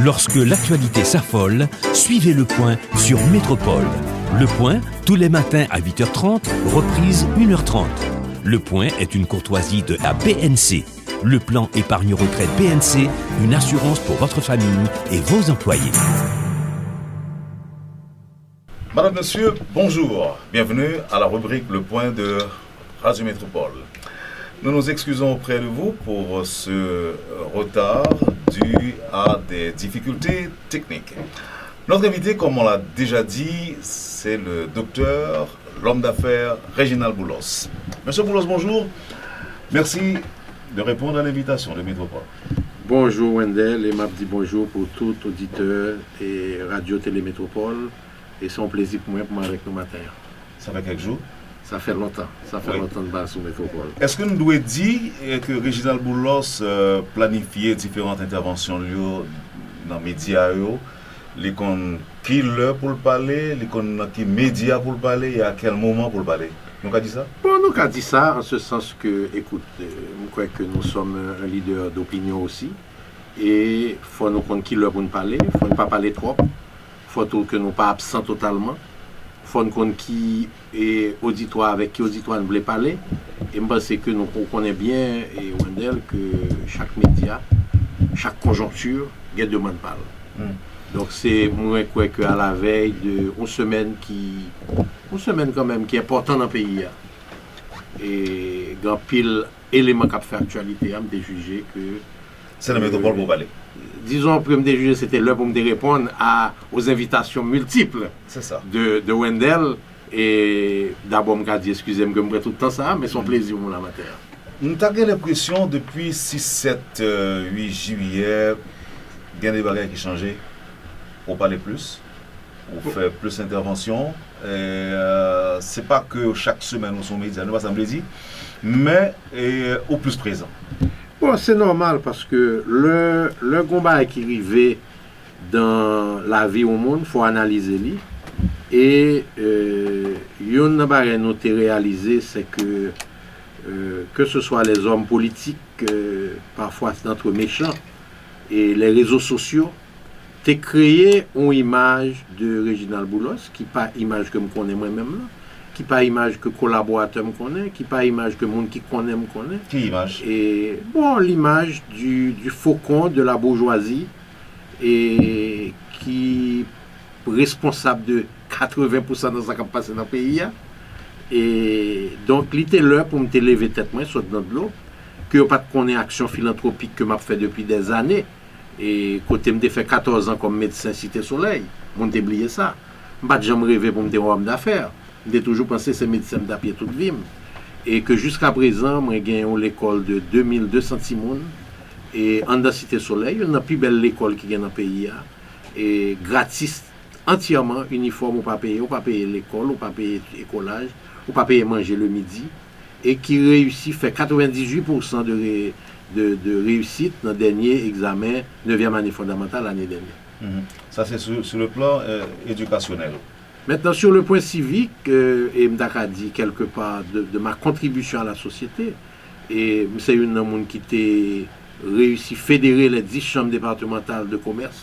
Lorsque l'actualité s'affole, suivez Le Point sur Métropole. Le Point, tous les matins à 8h30, reprise 1h30. Le Point est une courtoisie de la BNC. Le plan épargne-retraite BNC, une assurance pour votre famille et vos employés. Madame, Monsieur, bonjour. Bienvenue à la rubrique Le Point de Radio Métropole. Nous nous excusons auprès de vous pour ce retard dû à des difficultés techniques. Notre invité, comme on l'a déjà dit, c'est le docteur, l'homme d'affaires Réginald Boulos. Monsieur Boulos, bonjour. Merci de répondre à l'invitation de Métropole. Bonjour Wendell, et m'a dit bonjour pour tout auditeur et Radio Télé Métropole. Et c'est un plaisir pour moi avec nous matin. Ça fait quelques jours? Ça fait longtemps. Ça fait longtemps de base sur Métropole. Est-ce que nous devons dire que Réginald Boulos planifiait différentes interventions dans les médias, les qu'on qui l'heure pour le parler, les qu'on qui médias pour le parler et à quel moment pour le parler? Nous avons dit ça? Bon, nous avons dit ça en ce sens que, écoute, je crois que nous sommes un leader d'opinion aussi. Et il faut nous connaître qui l'heure pour nous parler. Il ne faut pas parler trop. Il faut que nous ne pas absents totalement. Il faut nous connaître qui est auditoire, avec qui auditoire nous voulait parler. Et je pense que nous connaissons bien, et Wendell, que chaque média, chaque conjoncture, il y a deux mots de parler. Donc c'est moi quoi qu'à la veille de une semaine quand même qui est importante dans le pays. Et grand pile élément qui a fait actualité, je me jugé que c'est la Métropole pour parler. Disons que me juger c'était l'heure pour me répondre aux invitations multiples de Wendell. Et d'abord je me dis excusez-moi que je me tout le temps ça, mais c'est un plaisir pour la matière. Nous avons l'impression depuis 6, 7, 8 juillet, il y a des bagages qui changent. Pour parler plus, pour faire plus d'interventions. C'est pas que chaque semaine nous sommes médias, nous pas semblé dire, mais au plus présent. Bon, c'est normal parce que le combat qui arrive dans la vie au monde, il faut analyser lui. Et une chose nous avons réalisé, c'est que ce soit les hommes politiques, parfois c'est notre méchants, et les réseaux sociaux, t'es créé une image de Réginald Boulos, qui pas image que je connais moi-même, qui pas image que collaborateur me connaît, qui pas image que monde qui connaît me connaît. Qui image? Et bon, l'image du faucon de la bourgeoisie et qui est responsable de 80% de ce qui passe dans le pays. Et donc, il était là pour me lever tête moi, saute dans de l'eau, que je n'ai pas de connaître action philanthropique que je fait depuis des années. Et côté me fait 14 ans comme médecin Cité Soleil, on m'a oublié ça. Je n'ai jamais rêvé pour me dire homme d'affaires. J'ai toujours pensé que c'est médecin d'apied toute vie. Et que jusqu'à présent, j'ai gagné l'école de 2200 Simon. Et en dans Cité Soleil, une des plus belles écoles qui est dans le pays. Et gratis, entièrement, uniforme, on ne pas payer l'école, on ne pas payer l'écolage, on ne pas payer manger le midi. Et qui réussit, fait 98% de réussite dans le dernier examen 9e année fondamentale l'année dernière. Ça, c'est sur le plan éducationnel. Maintenant, sur le point civique, et Mdaka dit quelque part de ma contribution à la société, et c'est une monde qui a réussi à fédérer les 10 chambres départementales de commerce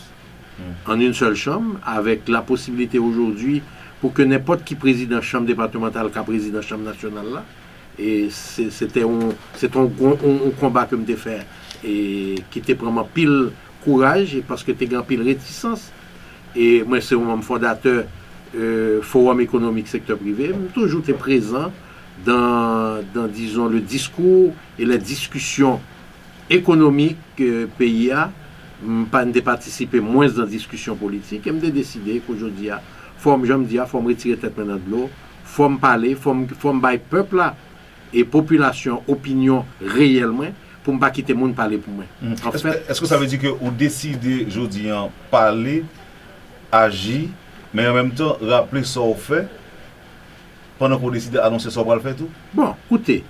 en une seule chambre, avec la possibilité aujourd'hui pour que n'importe qui président la chambre départementale qu'à président la chambre nationale là. Et c'était un combat que je fait et qui était vraiment pile courage et parce que tu as pile réticence. Et moi, c'est un membre fondateur Forum économique secteur privé. Toujours été présent dans, disons, le discours et la discussion économique pays a. Pas de participer moins dans la discussion politique. Et me décidé qu'aujourd'hui, il faut me retirer tête maintenant de l'eau, il faut me parler, il faut me bailler peuple là. Et population, opinion réellement, pour ne pas quitter le monde parler pour moi. Est-ce que ça veut dire que vous décidez aujourd'hui de parler, agir, mais en même temps rappeler ce qu'on fait pendant qu'on décide d'annoncer ce qu'on va le faire tout? Bon, écoutez,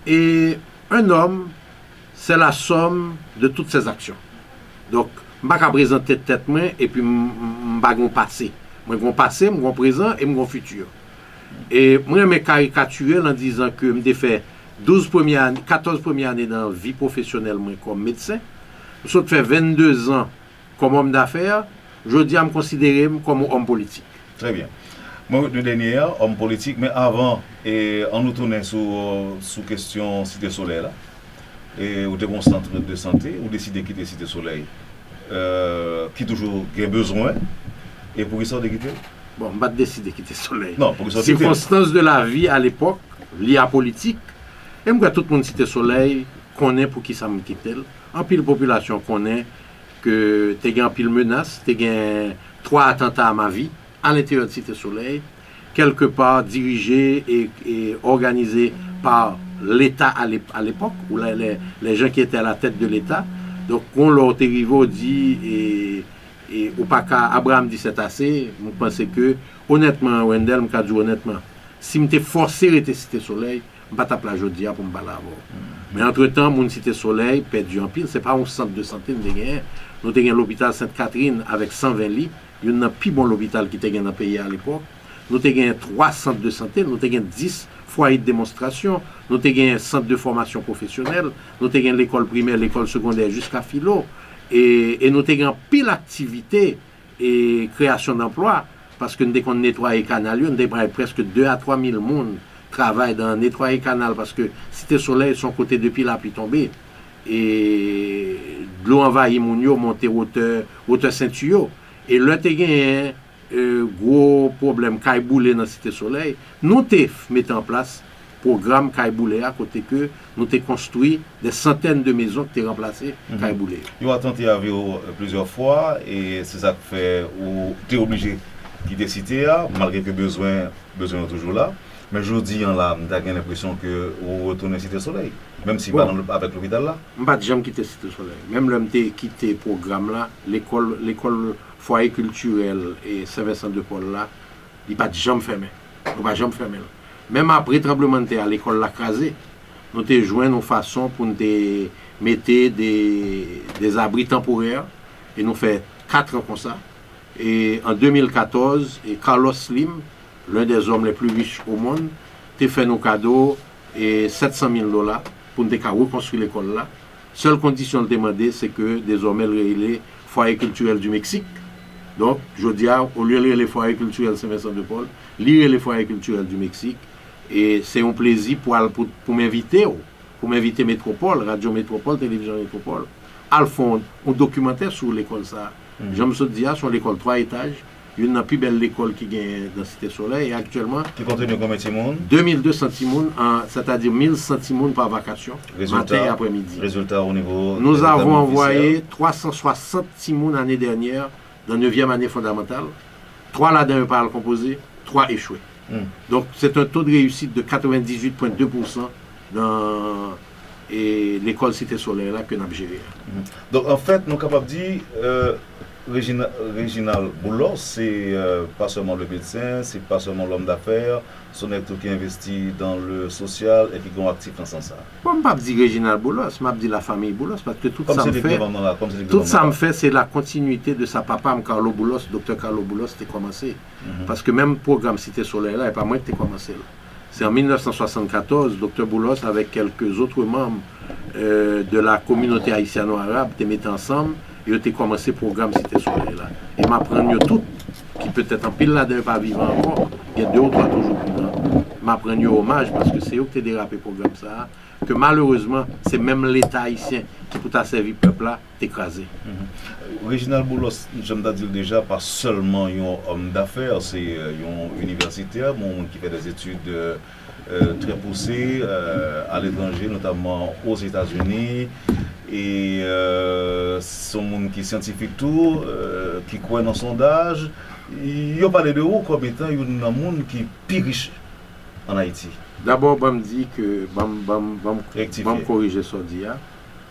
et un homme, c'est la somme de toutes ses actions. Donc, je ne vais pas présenter tête main et puis je ne vais pas passer. Je vais passer, je vais présent et je vais futur. Et moi, je me caricaturer en disant que je fait 14 premières années dans la vie professionnelle comme médecin. Je fait 22 ans comme homme d'affaires, je dis à me considérer comme homme politique. Très bien. Moi, le dernier, homme politique, mais avant, et on nous tournait sous question Cité Soleil, là, et au devant centre de santé, ou décider de quitter Cité Soleil, qui toujours a besoin, et pour ça de quitter? Bon, on va décider de quitter Soleil. Non, pour ça circonstances de la vie à l'époque, liées à politique, et moi, tout le monde Cité Soleil connaît pour qui ça me quitte. En pile population connaît que tu as en pile menace, tu as 3 attentats à ma vie, à l'intérieur de Cité Soleil, quelque part dirigé et organisé par l'État à l'époque, ou les gens qui étaient à la tête de l'État. Donc, on leur arrivé dit, et au pas qu'à Abraham dit c'est assez, je pense que, honnêtement, Wendell, je dis honnêtement, si je m'étais forcé à rester Cité Soleil, je ne vais pas taper la jodia pour me balader. Mais entre-temps, mon Cité Soleil perdu en pile, ce n'est pas un centre de santé, nous avons l'hôpital Sainte-Catherine avec 120 lits. Il y a un plus bon hôpital qui était dans le pays à l'époque. Nous avons 3 centres de santé, nous avons 10 foyers de démonstration, nous avons un centre de formation professionnelle, nous avons l'école primaire, l'école secondaire jusqu'à philo. Et nous avons pile d'activités et création d'emplois, parce que nous avons nettoyé les canaux, nous avons presque 2 à 3 000 personnes qui travaillent dans nettoyer les canaux, parce que Cité Soleil, son côté depuis la pluie tombée. Et l'eau envahit mon yo, monter hauteur ceinture. Et là, tu as un gros problème Caille-Boulé dans la Cité Soleil. Nous mettons en place un programme Caille-Boulé à côté que nous avons construit des centaines de maisons qui ont remplacé Caille-Boulé. Vous avez tenté avec plusieurs fois et c'est ça qui fait où tu es obligé de quitter Cité, malgré que besoin est toujours là. Mais je dis là, j'ai l'impression que vous retournez Cité Soleil, même si bon, pas avec l'hôpital là. Je ne vais jamais quitter Cité Soleil. Même là, j'ai quitté le programme là, l'école foyer culturel et Saint-Vincent-de-Paul là, il ne va jamais fermer. Il va jamais fermer. Même après le tremblement de terre, l'école l'a crasé. Nous avons joint nos façons pour nous mettre des abris temporaires et nous fait 4 ans comme ça. Et en 2014, Carlos Slim, l'un des hommes les plus riches au monde, a fait nos cadeaux et $700 000 pour nous reconstruire l'école là. Seule condition de demander, c'est que désormais le foyer culturel du Mexique. Donc, je dis, au lieu de lire les foyers culturels Saint-Vincent-de-Paul, lire les foyers culturels du Mexique. Et c'est un plaisir pour m'inviter Métropole, Radio Métropole, Télévision Métropole, à le fond, un documentaire sur l'école ça. Je me suis dit, sur l'école 3 étages, il y a une plus belle école qui gagne dans Cité Soleil et actuellement. Qui continue combien de monde 2200 centimes, c'est-à-dire 1100 centimes par vacation, matin et après-midi. Résultat au niveau. Nous avons envoyé 360 centimes l'année dernière dans la 9e année fondamentale. 3 là-dedans par composé, 3 échoués. Donc c'est un taux de réussite de 98,2% dans l'école Cité Soleil là que nous avons géré. Donc en fait, nous sommes capables de dire Réginald Boulos, c'est pas seulement le médecin, c'est pas seulement l'homme d'affaires, son tout qui investit dans le social et qui est actif dans ce sens. Je ne peux pas dire Réginald Boulos, je vais dire la famille Boulos, parce que tout ça me fait, c'est la continuité de sa papa, Carlo Boulos, docteur Carlo Boulos, qui a commencé. Parce que même le programme Cité Soleil là, n'est pas moi qui ai commencé. C'est en 1974, docteur Boulos, avec quelques autres membres de la communauté haïtiano-arabe, qui mis ensemble. Il a commencé le programme Cité Soleil là. Et m'apprendre tout, qui peut-être en pile là-dedans pas vivant encore, il y a 2 ou 3 toujours plus grands. M'apprendre hommage parce que c'est eux qui ont dérapé le programme ça, que malheureusement, c'est même l'État haïtien qui peut servir le peuple là, écrasé. Réginald Boulos, je me dis déjà, pas seulement un homme d'affaires, c'est un universitaire, qui fait des études très poussées à l'étranger, notamment aux États-Unis. Et son monde qui est scientifique tout, qui croit dans son sondage, il a parlé de où comme étant un monde qui est plus riche en Haïti. D'abord, je me dis que je vais corriger ce dia.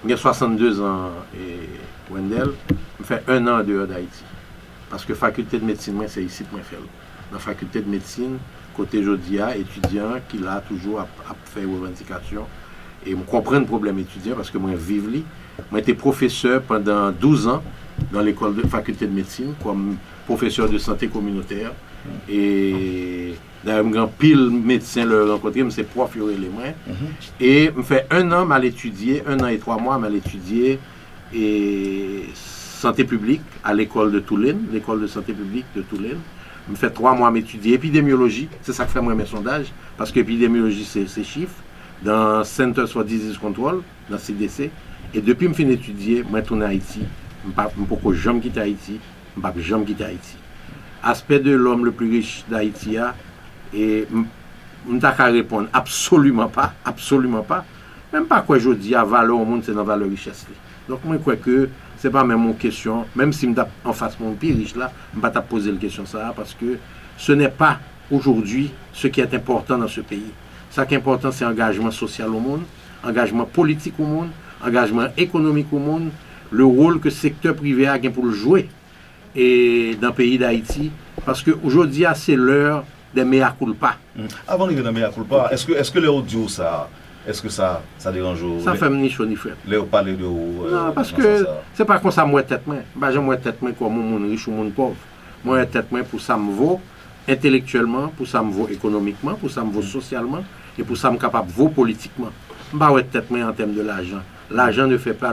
J'ai 62 ans et Wendell, je fais 1 an en dehors d'Haïti. Parce que la faculté de médecine, c'est ici que je fais. Dans la faculté de médecine, côté Jodia, étudiant qui a toujours fait une revendication. Et je comprends le problème étudiant parce que moi, je vis là. Moi, j'étais professeur pendant 12 ans dans l'école de faculté de médecine comme professeur de santé communautaire. Et d'ailleurs, un pile médecin le rencontré, c'est prof les mains. Et je fais 1 an à l'étudier, 1 an et 3 mois à l'étudier. Et santé publique à l'école de Toulon, l'école de santé publique de Toulon. Je me fais 3 mois à m'étudier épidémiologie, c'est ça que fait moi mes sondages, parce que épidémiologie c'est chiffres, dans Centers for Disease Control, dans CDC, et depuis que je finis d'étudier, je retourne à Haïti, je ne peux jamais quitter Haïti, je ne peux jamais quitter Haïti. Aspect de l'homme le plus riche d'Haïti, et je ne peux pas répondre absolument pas, même pas quoi je dis, à valeur au monde, c'est dans la valeur richesse. Donc moi je crois que ce n'est pas même une question, même si je suis en face de mon plus riche là, je ne vais pas poser la question ça, parce que ce n'est pas aujourd'hui ce qui est important dans ce pays. Ce qui est important, c'est l'engagement social au monde, engagement politique au monde, engagement économique au monde, le rôle que le secteur privé a pour le jouer et dans le pays d'Haïti, parce qu'aujourd'hui, c'est l'heure des mea culpa. Avant d'arriver dans mea culpa, est-ce que les audios, ça dérange? Ça fait ni chaud ni frais. Les parler de non, parce que c'est pas comme ça, moi, tête main. Je moi, tête main comme mon riche ou mon pauvre. Moi, tête main pour ça me vaut intellectuellement, pour ça me vaut économiquement, pour ça me vaut socialement, et pour ça me capable vaut politiquement. Je tête main en termes de l'argent. L'argent ne fait pas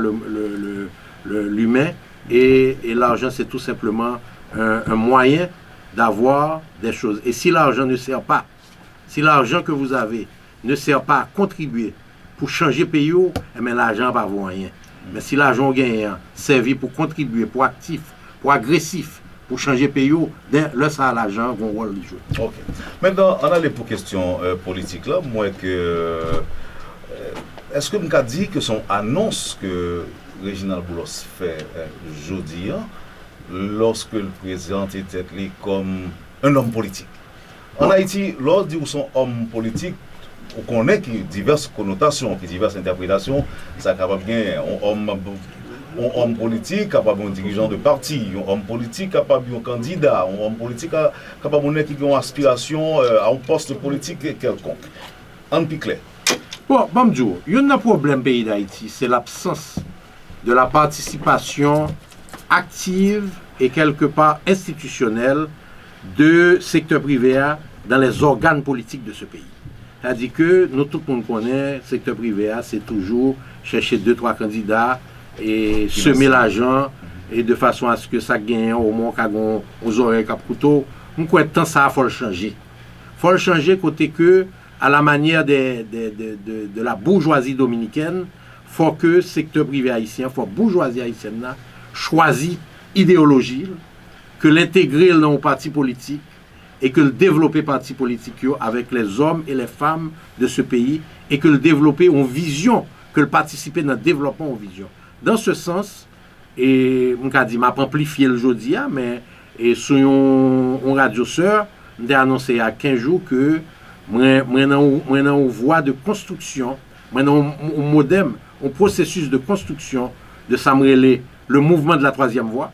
l'humain, et l'argent, c'est tout simplement un moyen d'avoir des choses. Et si l'argent ne sert pas, si l'argent que vous avez ne sert pas à contribuer pour changer le pays, l'argent ne va avoir rien. Mais si l'argent gagne servi pour contribuer, pour actif, pour agressif, pour changer le pays, là, ça a l'argent, va rôle du jeu. Ok. Maintenant, on a les questions politiques là. Moi, est-ce que vous avez dit que son annonce que Reginald Boulos fait jeudi, lorsque le président était comme un homme politique? En Haïti, lorsque dit son homme politique, on connaît qu'il y a diverses connotations, diverses interprétations. Ça capable bien un homme politique, capable un dirigeant de parti, un homme politique, capable un candidat, un homme politique capable qui a une aspiration à un poste politique quelconque. En piclet. Bon, Bamdjo, il y a un problème au pays d'Haïti, c'est l'absence de la participation active et quelque part institutionnelle de secteur privé dans les organes politiques de ce pays. C'est-à-dire que nous, tout le monde connaît, le secteur privé, c'est toujours chercher 2-3 candidats et semer l'argent et de façon à ce que ça gagne au moins aux oreilles cap couteau. Nous croyons que ça, il faut le changer. Il faut le changer côté que, à la manière de la bourgeoisie dominicaine, il faut que le secteur privé haïtien, il faut que la bourgeoisie haïtienne choisisse idéologie, que l'intégrer dans le parti politique, et que le développer parti politique avec les hommes et les femmes de ce pays, et que le développer en vision, que le participer dans le développement en vision. Dans ce sens, et je dit, je vais amplifier le jeudi, mais sur une radio sœur, j'ai annoncé il y a 15 jours que moi en voie de construction, moi en modem, un processus de construction de Samrele, le mouvement de la troisième voie,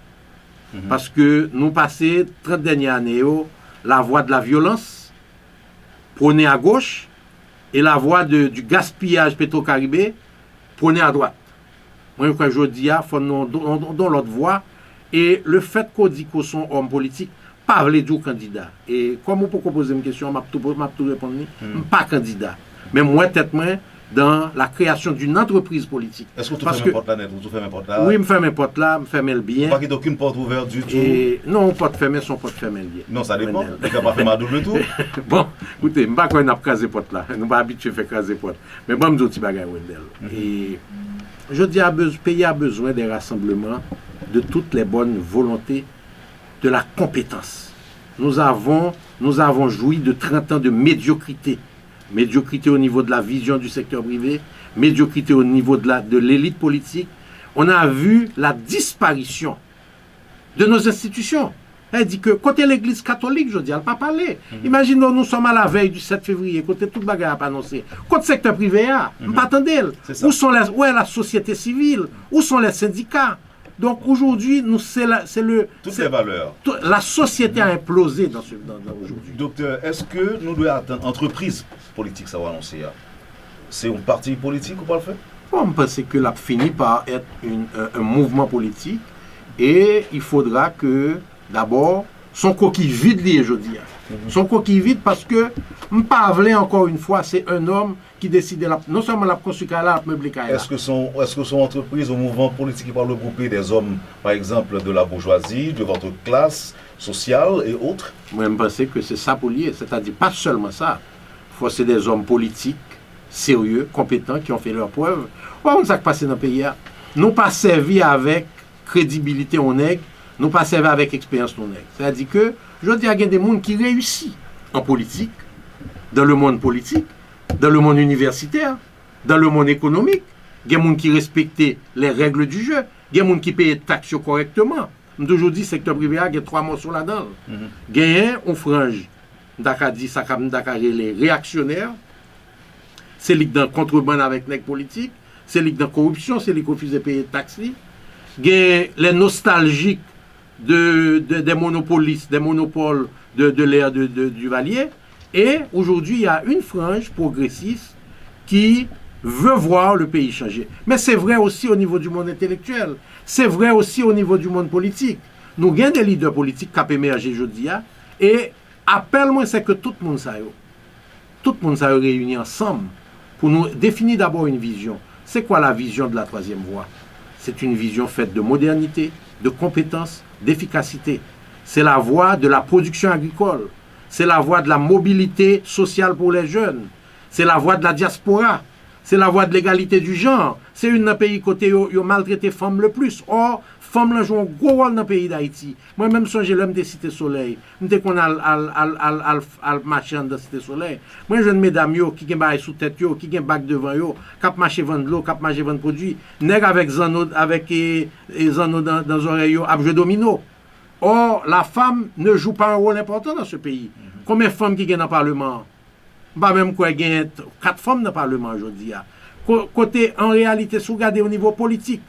parce que nous passons 30 dernières années la voie de la violence, prônée à gauche, et la voie du gaspillage pétro-caribé, prônée à droite. Moi, je dis, il faut dans l'autre voie, et le fait qu'on dit qu'on sont hommes politiques, pas les deux candidats. Et comme on peut poser une question, je vais tout répondre, pas candidat. Mais moi, tête moi, dans la création d'une entreprise politique. Est-ce que tu fais mes portes là net ou tu fais mes portes là? Oui, je fais mes portes là, je fais le bien. Pas qu'il n'y ait aucune porte ouverte du tout? Non, porte fermée, son porte fermée bien. Non, ça dépend. Tu n'as pas fait ma double tour? Bon, écoutez, je ne sais pas quand on a crasé porte là. Nous ne sommes pas habitués à faire craser porte. Mais moi, je me dis que et je dis que le pays a besoin des rassemblements de toutes les bonnes volontés, de la compétence. Nous avons joui de 30 ans de médiocrité. Médiocrité au niveau de la vision du secteur privé, médiocrité au niveau de l'élite politique. On a vu la disparition de nos institutions. Elle dit que côté l'église catholique, je dis, elle n'a pas parlé. Imaginons, nous sommes à la veille du 7 février, côté toute bagarre n'a pas annoncé. Côté secteur privé, on pas attendez. Où est la société civile? Où sont les syndicats? Donc aujourd'hui, toutes les valeurs. La société a implosé dans aujourd'hui. Docteur, est-ce que nous devons attendre entreprise politique, ça va annoncer? C'est un parti politique ou pas le fait? Bon, je pense que là finit par être un mouvement politique et il faudra que d'abord son coquille vide lié aujourd'hui. Son coquille vide parce que, m'pavle encore une fois, c'est un homme qui décide non seulement la construire la meubler. Est-ce que son entreprise, au mouvement politique qui parle regrouper des hommes, par exemple, de la bourgeoisie, de votre classe sociale et autres? Moi, je pense que c'est ça pour lier. C'est-à-dire, pas seulement ça. C'est des hommes politiques, sérieux, compétents, qui ont fait leurs preuves. On s'est passé dans le pays. Nous pas servi avec crédibilité on nègre, nous pas servi avec expérience on nègre. C'est-à-dire que, je dis, il y a des gens qui réussissent en politique, dans le monde politique, dans le monde universitaire, dans le monde économique. Il y a des gens qui respectent les règles du jeu. Il y a des gens qui payent les taxes correctement. Aujourd'hui, le secteur privé, il y a 3 morceaux là-dedans. Il y a un frange, les réactionnaires, c'est les dans contrebande avec les politiques, c'est les dans corruption, c'est les qui refusent de payer les taxes. Il y a les nostalgiques des monopolistes, des monopoles de l'ère du Valier. Et aujourd'hui, il y a une frange progressiste qui veut voir le pays changer. Mais c'est vrai aussi au niveau du monde intellectuel. C'est vrai aussi au niveau du monde politique. Nous avons des leaders politiques qui ont émergé aujourd'hui. Et appel-moi, c'est que tout le monde s'est réuni ensemble pour nous définir d'abord une vision. C'est quoi la vision de la troisième voie? C'est une vision faite de modernité, de compétences, d'efficacité. C'est la voie de la production agricole. C'est la voie de la mobilité sociale pour les jeunes. C'est la voie de la diaspora. C'est la voie de l'égalité du genre. C'est une pays côté où ils ont maltraité les femmes le plus. Or, femmes là jouent un gros rôle dans le pays d'Haïti. Moi-même, j'ai l'homme des Cités Soleil. Dès qu'on a marché dans la Cité Soleil. Moi, jeune mesdames qui ont des sous tête, qui ont des bacs devant eux, qui ont marché vendre l'eau, qui ont marché vendre produits. Nèg avec zano dans les oreilles, à jouer domino. Or, la femme ne joue pas un rôle important dans ce pays. Combien de femmes qui gagnent dans le Parlement? Pas même quoi, il y a 4 femmes dans le Parlement aujourd'hui. Côté, en réalité, si vous regardez au niveau politique,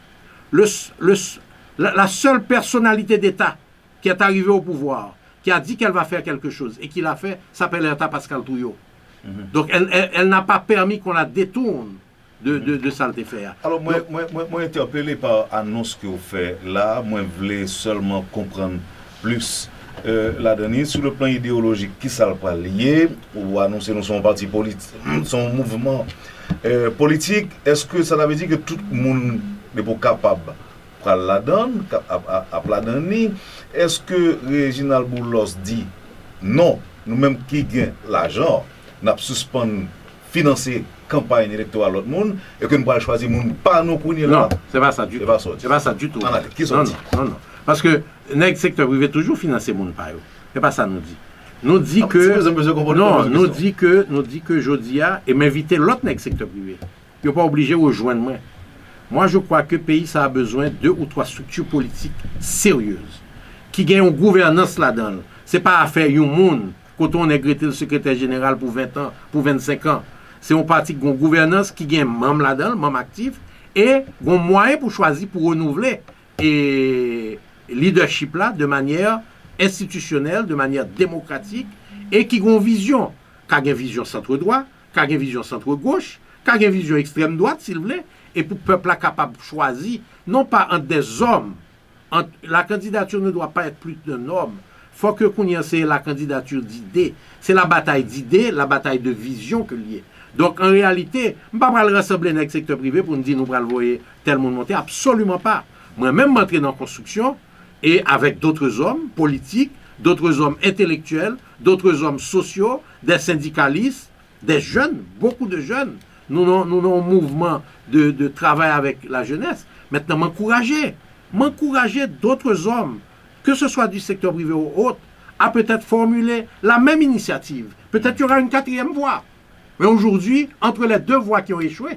la seule personnalité d'État qui est arrivée au pouvoir, qui a dit qu'elle va faire quelque chose et qui l'a fait, s'appelle Herta Pascal Touillot. Donc, elle n'a pas permis qu'on la détourne de saleté faire. Alors, moi, interpellé par l'annonce que vous faites là, moi, je voulais seulement comprendre plus. La dernière, sur le plan idéologique, qui ça pas lié, ou annoncer nous son parti politique, son mouvement politique, est-ce que ça veut dire que tout le monde n'est pas capable de la donne, à la donner? Est-ce que Réginald Boulos dit non, nous-mêmes qui gagnons l'argent, nous suspendons financer campagne électorale à l'autre monde et que nous allons choisir monde pas nous pour nous là? Non, c'est pas ça du tout. C'est pas ça du tout. Non. Parce que le secteur privé toujours financer mon payo. C'est pas ça nous dit. Nous dit que Jodia et m'inviter l'autre secteur privé. Il n'est pas obligé de rejoindre moi. Moi je crois que le pays ça a besoin de 2 ou 3 structures politiques sérieuses qui gagnent une gouvernance là-dedans. C'est pas affaire un monde quand on est le secrétaire général pour 20 ans, pour 25 ans. C'est un parti qui a une gouvernance qui gagne membre là-dedans, membre actif et un moyen pour choisir pour renouveler et leadership là de manière institutionnelle, de manière démocratique et qui ont une vision, qui a une vision centre-droit, qui a une vision centre-gauche, qui a une vision extrême-droite s'il vous plaît, et pour le peuple capable de choisir, non pas entre des hommes, la candidature ne doit pas être plus d'un homme, il faut que c'est la candidature d'idées, c'est la bataille d'idées, la bataille de vision que liée. Donc en réalité, je ne vais pas rassembler dans le secteur privé pour nous dire nous allons voir tel monde monter, absolument pas. Moi-même, m'entrer dans la construction, et avec d'autres hommes politiques, d'autres hommes intellectuels, d'autres hommes sociaux, des syndicalistes, des jeunes, beaucoup de jeunes. Nous avons un mouvement de travail avec la jeunesse. Maintenant, m'encourager d'autres hommes, que ce soit du secteur privé ou autre, à peut-être formuler la même initiative. Peut-être qu'il y aura une 4e voie. Mais aujourd'hui, entre les 2 voies qui ont échoué,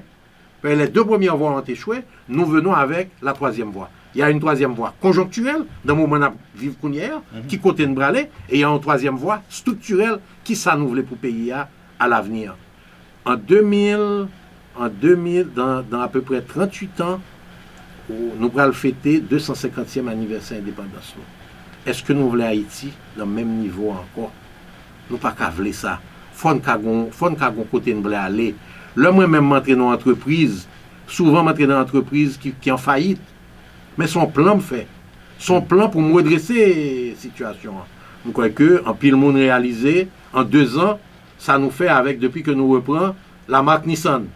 les 2 premières voies ont échoué, nous venons avec la 3e voie. Il y a une 3e voie conjoncturelle, dans le moment où on vit hier, qui côté de bralé, et il y a une 3e voie structurelle qui s'anouvelle pour le pays à l'avenir. En 2000, dans à peu près 38 ans, nous allons fêter 250e anniversaire d'indépendance. Est-ce que nous voulons Haïti dans le même niveau encore? Nous ne pouvons pas voler ça. Il faut qu'on côté de aller. Là, moi-même, m'entrer dans l'entreprise, souvent m'entrer dans l'entreprise qui est en faillite. Mais son plan me fait. Son plan pour me redresser la situation. Je crois qu'en pile monde réalisé, en 2 ans, ça nous fait avec, depuis que nous reprenons, la marque Nissan.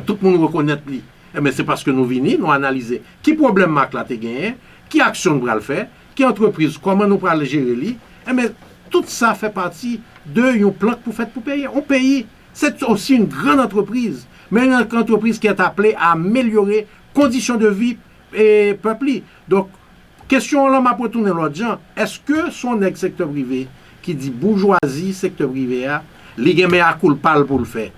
Tout le monde reconnaît lui. Mais c'est parce que nous venons, nous analyser qui problème marque là t'es gagné, qui action nous le faire, qui entreprise, comment nous allons gérer lui. Mais tout ça fait partie de un plan pour faire pour payer. On paye. C'est aussi une grande entreprise, mais une entreprise qui est appelée à améliorer conditions de vie et peuple. Donc, question là, m'a retourné l'autre gens. Est-ce que son secteur privé qui dit bourgeoisie, secteur privé, il y a un culpable pour le faire?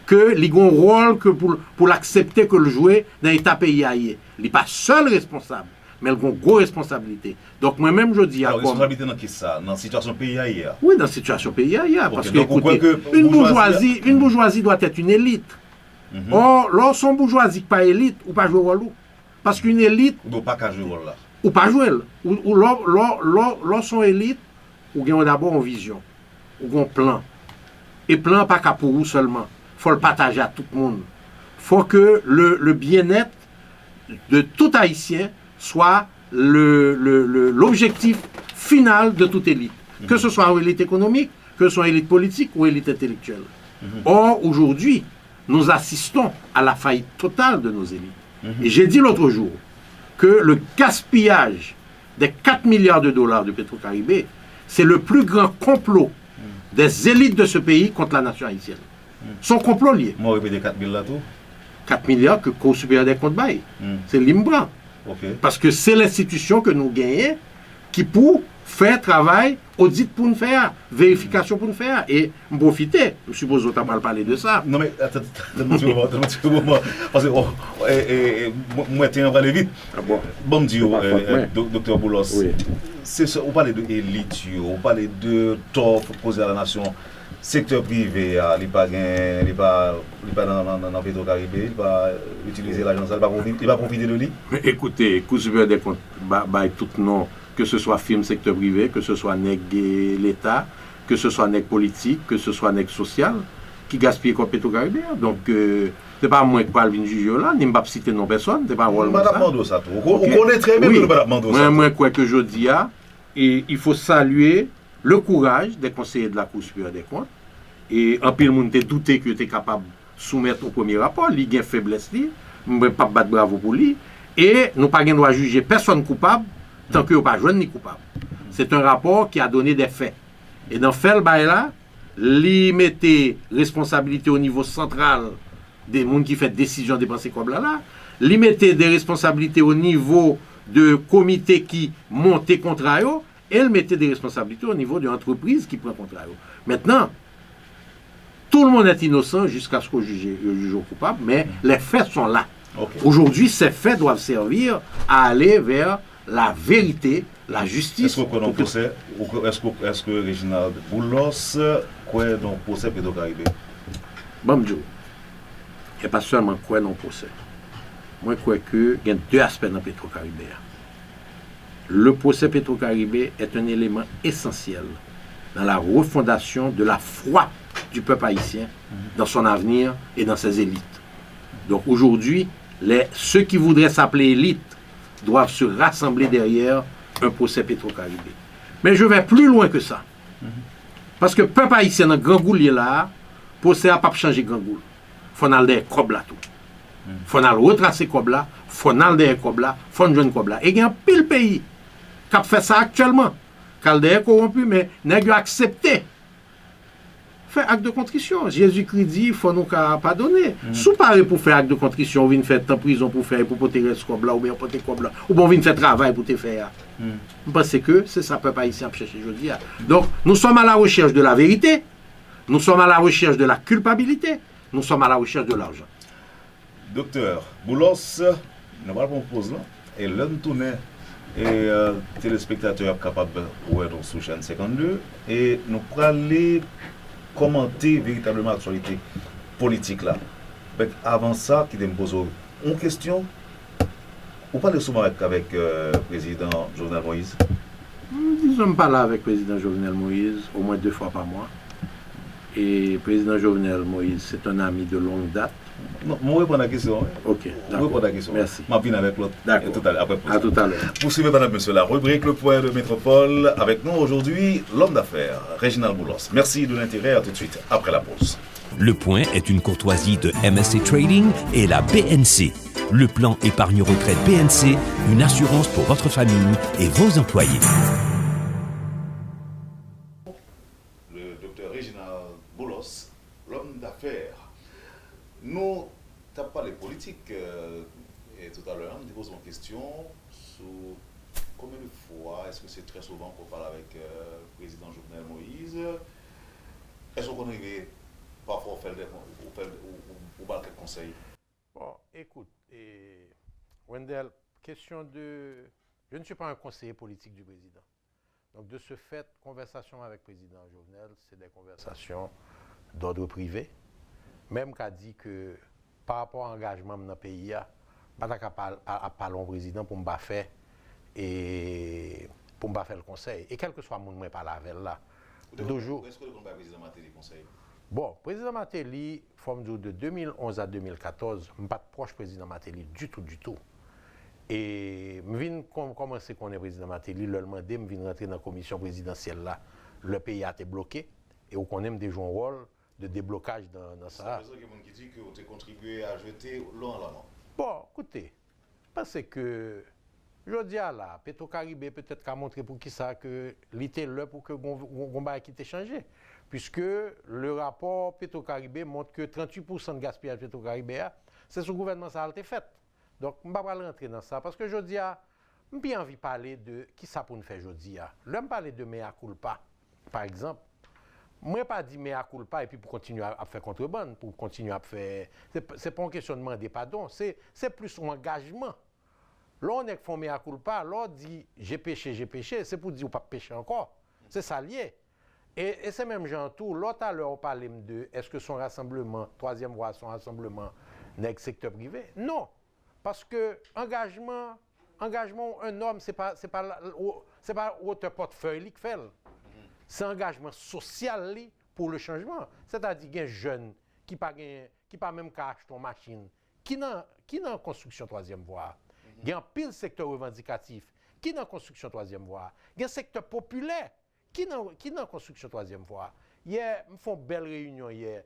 Que il a un rôle que pour l'accepter que le jouer dans l'état pays ailleurs. Il n'est pas seul responsable, mais il a une grosse responsabilité. Donc moi-même je dis... Alors, responsabilité dans qui ça? Dans la situation pays ailleurs? Oui, dans la situation pays ailleurs. Okay, parce que, écoutez, une bourgeoisie doit être une élite. Or, lorsqu'on bourgeoisie pas élite, ou pas jouer rôle. Parce qu'une élite... Ou pas qu'à jouer rôle là. Ou pas jouer. Ou lorsqu'on élite, ou gagne d'abord une vision, ou un plan. Et plan pas qu'à pour vous seulement. Il faut le partager à tout le monde. Il faut que le bien-être de tout Haïtien soit l'objectif final de toute élite. Que ce soit une élite économique, que ce soit une élite politique ou une élite intellectuelle. Or, aujourd'hui, nous assistons à la faillite totale de nos élites. Et j'ai dit l'autre jour que le gaspillage des 4 milliards de dollars de Petro-Caribé, c'est le plus grand complot des élites de ce pays contre la nation haïtienne. Son complot lié. Moi, répéter 4 milliards là tout. 4 milliards que Cour supérieure des comptes bail. C'est l'IMBRAN. Okay. Parce que c'est l'institution que nous gagnons qui pour faire travail, audit pour nous faire, vérification pour nous faire. Et me profiter. Je suppose que tu as parlé de ça. Non mais attends un petit moment. Parce que moi, tu vas aller vite. Bon, me dis, docteur Boulos, c'est ça, on parle de élite, on parle de tort posé à la nation. Secteur privé, il n'est pas dans Petro-Caribé, il va utiliser l'agence, il va profiter de lui. Mais écoutez, Cour supérieure des comptes, tout nom, que ce soit firme secteur privé, que ce soit l'État, que ce soit politique, que ce soit social, qui gaspille comme Petro-Caribé. Donc, c'est pas moi qui parle d'une juge là, ni pas citer non personne, c'est pas rôle de ça. On connaît très bien le Madame ça. Moi, quoi que je dis, et il faut saluer le courage des conseillers de la Cour supérieure des comptes. Et en pile, monde était douté que était capable de soumettre au premier rapport. Il y a une faiblesse, il ne peut pas battre bravo pour lui. Et nous pas droit de juger personne coupable tant que pas jeune ni coupable. C'est un rapport qui a donné des faits. Et dans fait là, il mettait responsabilité au niveau central des gens qui font décision de dépenser comme là. Il mettait des responsabilités au niveau de comité qui montait contre eux. Et il mettait des responsabilités au niveau de l'entreprise qui prend contre eux. Maintenant, tout le monde est innocent jusqu'à ce qu'on juge coupable, mais les faits sont là. Okay. Aujourd'hui, ces faits doivent servir à aller vers la vérité, la justice. Est-ce que Reginald Boulos croit dans le procès Petro-Caribé? Bon, il n'y a pas seulement quoi dans le procès. Moi, je crois qu'il y a 2 aspects dans Petro-Caribé. Le procès Petro-Caribé est un élément essentiel dans la refondation de la foi du peuple haïtien dans son avenir et dans ses élites. Donc aujourd'hui, ceux qui voudraient s'appeler élites doivent se rassembler derrière un procès Petro-Caribé. Mais je vais plus loin que ça. Parce que le peuple haïtien dans grand goulé là, le procès n'a pas changé grand goulé. Il faut aller derrière Kob là tout. Il faut aller retracer Kob là, il faut aller derrière Kob là, il faut joindre Kob là. Et il y a un pile pays qui fait ça actuellement. Calder corrompu, mais n'a pas accepté. Faire acte de contrition. Jésus-Christ dit il faut nous pardonner. Si vous parlez pour faire acte de contrition, on vient faire en prison pour faire, pour porter ce cob là, ou bien porter cob là, ou bien on vient faire travail pour te faire. Je pense que c'est ça, peuple haïtien à chercher aujourd'hui. Donc, nous sommes à la recherche de la vérité, nous sommes à la recherche de la culpabilité, nous sommes à la recherche de l'argent. Docteur Boulos, nous allons proposer là, et l'un tourné. Et téléspectateurs capables de voir sur chaîne 52 et nous pourrons aller commenter véritablement l'actualité politique là. Donc, avant ça, qui me pose une question. Vous parlez souvent avec le président Jovenel Moïse? Disons que je parle avec le président Jovenel Moïse au moins 2 fois par mois. Et le président Jovenel Moïse, c'est un ami de longue date. Non, moi, je réponds à la question. Ok, Je réponds à la question. Merci. Je viens avec l'autre. D'accord. À tout à l'heure. Poursuivez, madame, monsieur, la rubrique Le Point de Métropole. Avec nous aujourd'hui, l'homme d'affaires, Réginald Boulos. Merci de l'intérêt. À tout de suite, après la pause. Le Point est une courtoisie de MSC Trading et la BNC. Le plan épargne-retraite BNC, une assurance pour votre famille et vos employés. Le docteur Réginald Boulos, l'homme d'affaires. Nous n'avons pas les politiques. Et tout à l'heure, nous posons une question sur combien de fois, est-ce que c'est très souvent qu'on parle avec le président Jovenel Moïse? Est-ce qu'on arrive parfois faire ou quelques conseils? Bon, écoute, Wendell, question de... Je ne suis pas un conseiller politique du président. Donc, de ce fait, conversation avec le président Jovenel, c'est des conversations d'ordre privé. Même qu'a dit que par rapport à l'engagement dans le pays, je ne vais pas parler au président pour me faire et pour me faire le conseil. Et quel que soit mon nom, je parle avec là. Est-ce que le président Matéli conseille? Bon, président Matéli, de 2011 à 2014, je ne suis pas proche président Matéli du tout. Et je viens commencer à connaître le président Matéli, le demandé, je viens rentrer dans la commission présidentielle là. Le pays a été bloqué et on connaît déjà un rôle de déblocage dans ça. C'est quelqu'un qui dit que vous avez contribué à jeter l'eau en l'amont. Bon, écoutez, parce que je dis là, Petro-Caribé peut-être qu'a montré pour qui ça que l'été là pour que Gomba qui ait changé. Puisque le rapport Petro-Caribé montre que 38% de gaspillage Petro-Caribé, c'est ce gouvernement ça a été fait. Donc, je ne vais pas rentrer dans ça parce que je dis, je n'ai pas envie de parler de qui ça pour nous faire aujourd'hui. Je vais parler de mea culpa, par exemple. Moi, je ne pas dit mea culpa et puis pour continuer à faire contrebande, pour continuer à faire. Ce n'est pas une question de demander pardon, c'est plus un engagement. Là, on est fait mea culpa, là, on dit j'ai péché, c'est pour dire ou pas péché encore. C'est ça lié. Et c'est même genre tout. L'autre à l'heure, on parlait de est-ce que son rassemblement, troisième voie, son rassemblement n'est que secteur privé? Non. Parce que engagement, un homme, c'est pas autre portefeuille qui fait. C'est engagement social pour le changement. C'est-à-dire qu'il y a un jeune qui pas même qu'à acheter une machine, qui n'a construction troisième voie. Il y a un pile secteur revendicatif qui n'a construction troisième voie. Il y a un secteur populaire qui n'a construction troisième voie. Hier, nous font une belle réunion hier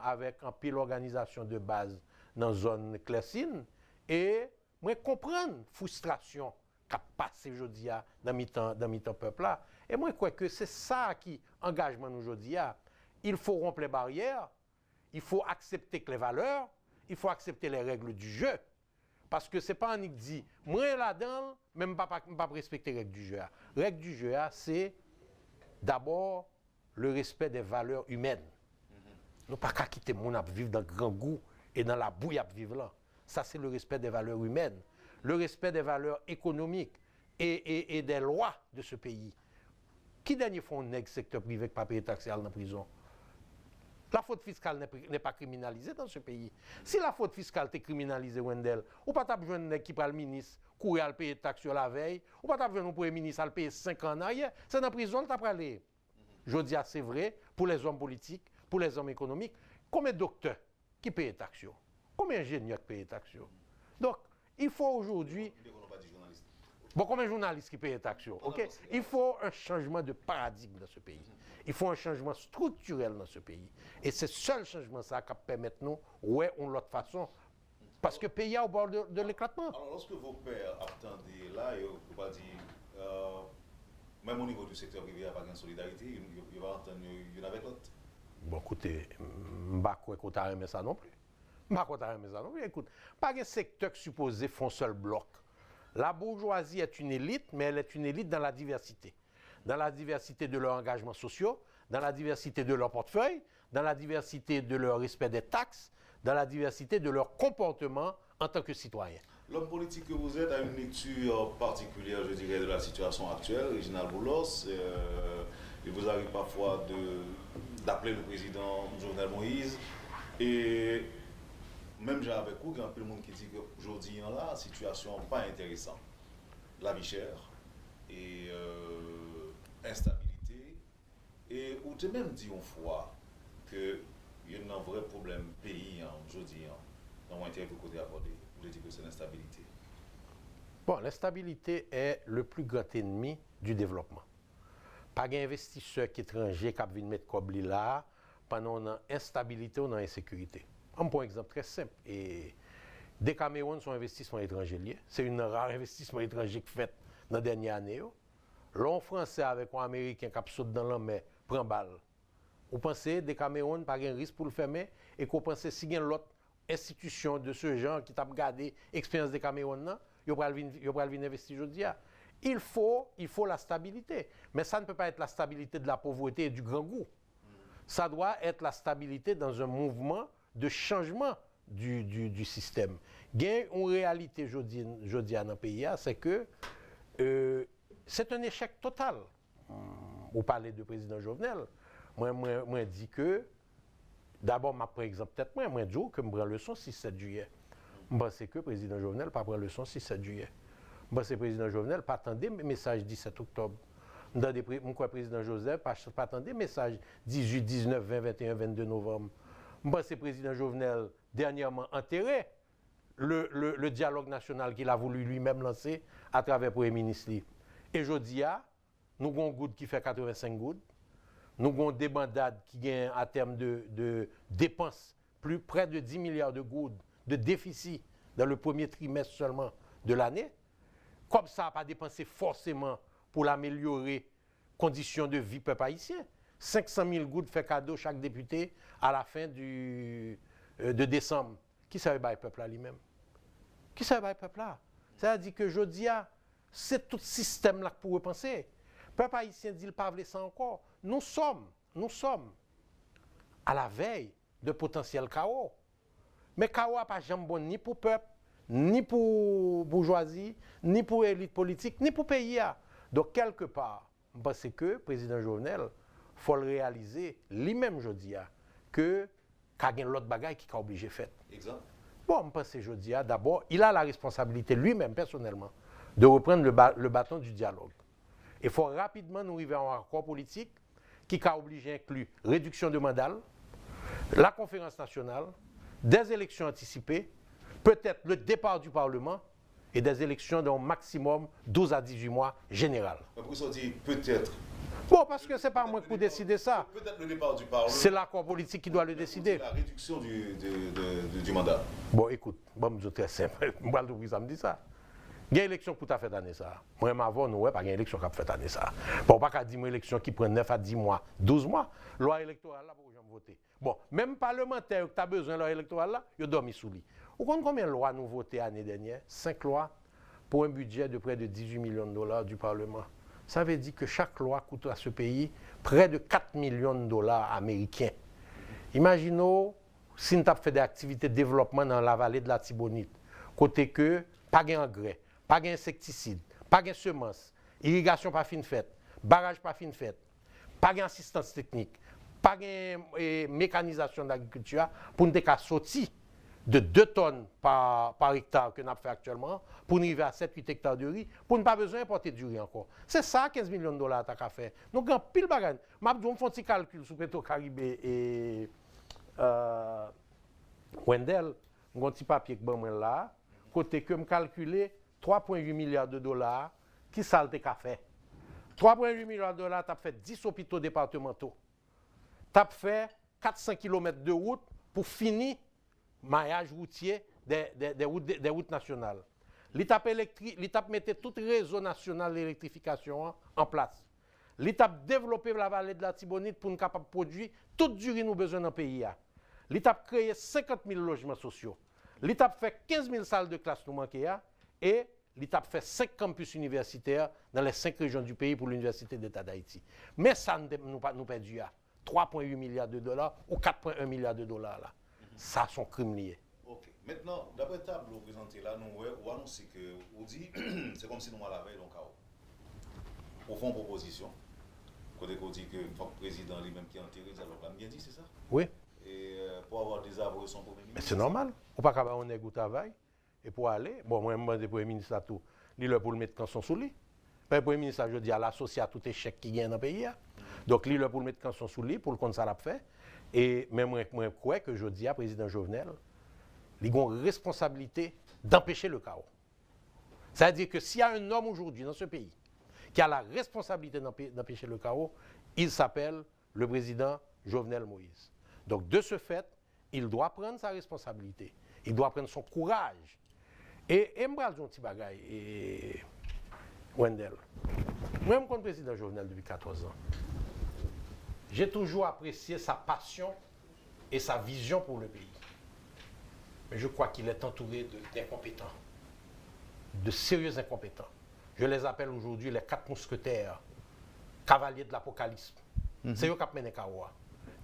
avec un pile organisation de base dans la zone Clessine et moi comprendre la frustration qui a passé aujourd'hui dans le peuple là. Et moi je crois que c'est ça qui engagement aujourd'hui. Il faut rompre les barrières, il faut accepter les valeurs, il faut accepter les règles du jeu. Parce que ce n'est pas un qui dit, moi là-dedans, même pas respecter les règles du jeu. Les règles du jeu, c'est d'abord le respect des valeurs humaines. Nous ne pouvons pas quitter le monde à vivre dans le grand goût et dans la bouille à vivre là. Ça, c'est le respect des valeurs humaines, le respect des valeurs économiques et des lois de ce pays. Qui dernier font un secteur privé qui pas payer taxes dans la prison? La faute fiscale n'est pas criminalisée dans ce pays. Si la faute fiscale est criminalisée, Wendell, ou pas t'as besoin de qui prend le ministre, courir à payer taxes sur la veille, ou pas t'as besoin de premier ministre à payer 5 ans en arrière, c'est dans la prison que t'as pas aller. Je dis c'est vrai pour les hommes politiques, pour les hommes économiques. Combien de docteurs qui payent taxes? Combien d'ingénieurs qui payent taxes? Donc, il faut aujourd'hui. Bon, combien de journalistes qui payent taxes? Okay? Il faut un changement de paradigme dans ce pays. Il faut un changement structurel dans ce pays. Et c'est ce seul changement ça qui permet nous, ouais, on l'autre façon. Parce que le pays est au bord de l'éclatement. Alors, lorsque vos pères attendaient là, vous pas dire, même au niveau du secteur privé, il n'y a pas de solidarité, il va entendre l'une avec l'autre. Bon, écoutez, je ne sais pas qu'on t'a aimé ça non plus. Écoute, pas un secteur qui supposé font seul bloc. La bourgeoisie est une élite, mais elle est une élite dans la diversité. Dans la diversité de leurs engagements sociaux, dans la diversité de leur portefeuille, dans la diversité de leur respect des taxes, dans la diversité de leur comportement en tant que citoyen. L'homme politique que vous êtes a une lecture particulière, je dirais, de la situation actuelle. Réginald Boulos, il vous arrive parfois d'appeler le président Jovenel Moïse. Et même j'ai avec vous, il y a un peu de monde qui dit qu'aujourd'hui, la situation pas intéressante. La vie chère et instabilité. Et ou tu même dit une fois que il y a un vrai problème pays aujourd'hui, dans mon interview côté abordé, vous voulez dire que c'est l'instabilité. Bon, l'instabilité est le plus grand ennemi du développement. Pas d'investisseurs étrangers qui viennent mettre comme là, pendant une instabilité ou une insécurité. On prend un exemple très simple. Et des Cameroun sont investissements étrangers. C'est un rare investissement étranger qui fait dans les dernières années. L'on français avec un américain qui saute dans la mer, prend balle. Vous pensez des Cameroun pas un risque pour le fermer et qu'on pense si il y a l'autre institution de ce genre qui t'a regardé l'expérience des Cameroun, il va venir investir aujourd'hui. Il faut la stabilité. Mais ça ne peut pas être la stabilité de la pauvreté et du grand goût. Ça doit être la stabilité dans un mouvement de changement du système. Il y a une réalité aujourd'hui dans le pays, c'est que c'est un échec total. Vous parlez de président Jovenel. Moi, dis que, d'abord, par exemple, peut-être moi dis que je prends le leçon 6-7 juillet. Je pense que le président Jovenel pas prendre leçon 6-7 juillet. Je pense que le président Jovenel pas attendre le message 17 octobre. Le président Joseph pas attendre le message 18, 19, 20, 21, 22 novembre. Je pense que le président Jovenel, dernièrement, enterré le dialogue national qu'il a voulu lui-même lancer à travers le Premier ministre. Et aujourd'hui, nous avons un goutte qui fait 85 gouttes. Nous avons des bandades qui gagnent à terme de dépenses plus près de 10 milliards de gouttes de déficit dans le premier trimestre seulement de l'année. Comme ça, pas dépensé forcément pour l'améliorer les conditions de vie peuple haïtien. 500 000 gouttes fait cadeau chaque député à la fin de décembre. Qui savait pas le peuple là lui-même? Qui savait pas le peuple là? C'est-à-dire que je dis, c'est tout système là pour repenser. Le peuple haïtien dit, il ne pas ça encore. Nous sommes à la veille de potentiel chaos. Mais chaos n'a pas jamais bon ni pour le peuple, ni pour la bourgeoisie, ni pour l'élite politique, ni pour le pays. Donc, quelque part, je pense que le président Jovenel, il faut le réaliser lui-même, je dis, que qu'il y a l'autre bagaille qui est obligé de faire. Exemple? Bon, je pense que je dis, d'abord, il a la responsabilité lui-même, personnellement, de reprendre le bâton du dialogue. Il faut rapidement nous arriver à un accord politique qui a obligé d'inclure réduction de mandat, la conférence nationale, des élections anticipées, peut-être le départ du Parlement et des élections d'un maximum 12 à 18 mois général. Mais pourquoi ça dit peut-être? Bon, parce que ce n'est pas moi qui peux décider ça. Peut-être le départ du Parlement. C'est l'accord politique qui doit le décider. La réduction du mandat. Bon, écoute, je vais très simple. Moi, le ça me dit ça. Il y a une élection pour faire année ça. Moi, avant, nous, pas une élection qui a fait année ça. Bon, pas qu'à dire une élection qui prend 9 à 10 mois, 12 mois. Loi électorale là, pour jamais voter. Bon, même parlementaire qui a besoin de loi électorale là, il dormi sous lui. Vous comprenez combien de lois nous votées l'année dernière? 5 lois pour un budget de près de 18 millions de dollars du Parlement. Ça veut dire que chaque loi coûte à ce pays près de 4 millions de dollars américains. Imaginez si nous avons fait des activités de développement dans la vallée de la Tibonite, côté que pas d'engrais, pas d'insecticides, pas de semences, irrigation pas fin faite, barrage pas fin fait, pas d'assistance technique, pas de mécanisation de l'agriculture pour nous sortir de 2 tonnes par hectare que nous avons fait actuellement pour nous arriver à 7-8 hectares de riz, pour ne pas besoin d'importer du riz encore. C'est ça 15 millions de dollars à faire. Donc, en pile bagage. Je vais faire un petit calcul sur Petro-Caribé et Wendell. Je vais un petit papier que je là, côté que je calcule 3,8 milliards de dollars qui ça a fait. 3,8 milliards de dollars, tu as fait 10 hôpitaux départementaux. Tu as fait 400 km de route pour finir maillage routier des routes nationales. L'État mettait tout réseau national d'électrification en place. L'État développé la vallée de la Tibonite pour nous capable de produire tout du riz nous besoin dans le pays. L'État créé 50 000 logements sociaux. L'État fait 15 000 salles de classe nous manquer et l'État fait 5 campus universitaires dans les 5 régions du pays pour l'Université d'État d'Haïti. Mais ça nous perdu 3,8 milliards de dollars ou 4,1 milliards de dollars là. Ça, sont crimes liés. Ok. Maintenant, d'après le tableau présenté là, nous annoncez que, on dit, c'est comme si nous à la veille, donc, au fond, proposition. Côté qu'on dit que le président lui-même qui a enterré, ça bien dit, c'est ça? Oui. Et pour avoir des avoués son premier ministre. Mais c'est normal. On ne peut pas on est au travail. Et pour aller, bon, moi, je demande au Premier ministre à tout, il pour le mettre canson sous lui. Le Premier ministre, je dis, à l'associé à tout échec qui gagne dans le pays. Donc, il pour le mettre canson sous lui, pour le compte ça l'a fait. Et même moi, crois que je dis à président Jovenel, il a une responsabilité d'empêcher le chaos. C'est-à-dire que s'il y a un homme aujourd'hui dans ce pays qui a la responsabilité d'empêcher le chaos, il s'appelle le président Jovenel Moïse. Donc de ce fait, il doit prendre sa responsabilité. Il doit prendre son courage. Et je vais dire un petit bagage, et Wendell. Moi, je suis président Jovenel depuis 14 ans. J'ai toujours apprécié sa passion et sa vision pour le pays. Mais je crois qu'il est entouré d'incompétents, de sérieux incompétents. Je les appelle aujourd'hui les 4 mousquetaires, cavaliers de l'apocalypse. C'est eux qui ont mené Kawa.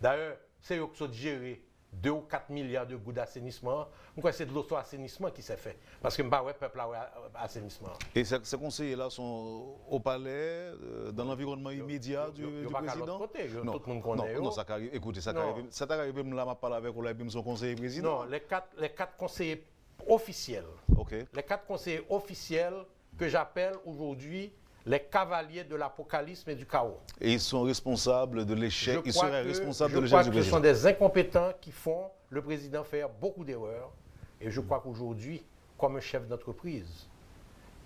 D'ailleurs, c'est eux qui ont géré 2 ou 4 milliards de gouttes d'assainissement. C'est de l'auto-assainissement qui s'est fait. Parce que le peuple a assainissement. Et ces conseillers-là sont au palais, dans l'environnement immédiat du président? Côté, non, tout le monde connaît. Non, ça arrive. Écoutez, ça arrive même là, je parle avec son conseiller président. Non, les quatre conseillers officiels. OK. Les 4 conseillers officiels que j'appelle aujourd'hui les cavaliers de l'apocalypse et du chaos. Et ils sont responsables de l'échec, ils seraient responsables de l'échec du président. Je crois que ce sont des incompétents qui font le président faire beaucoup d'erreurs. Et je crois qu'aujourd'hui, comme un chef d'entreprise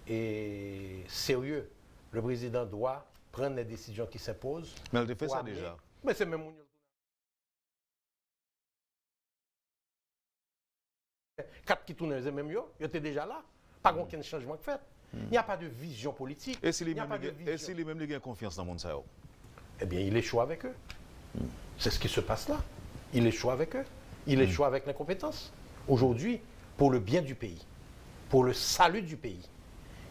et sérieux, le président doit prendre les décisions qui s'imposent. Mais elle a fait ça déjà. Mais c'est même... 4 qui tournent, c'est même eux, ils étaient déjà là. Pas aucun changement fait. Il n'y a pas de vision politique. Et s'il est même les confiance dans le monde, ça? Eh bien, il échoue avec eux. C'est ce qui se passe là. Il échoue avec eux. Il échoue avec l'incompétence. Aujourd'hui, pour le bien du pays, pour le salut du pays,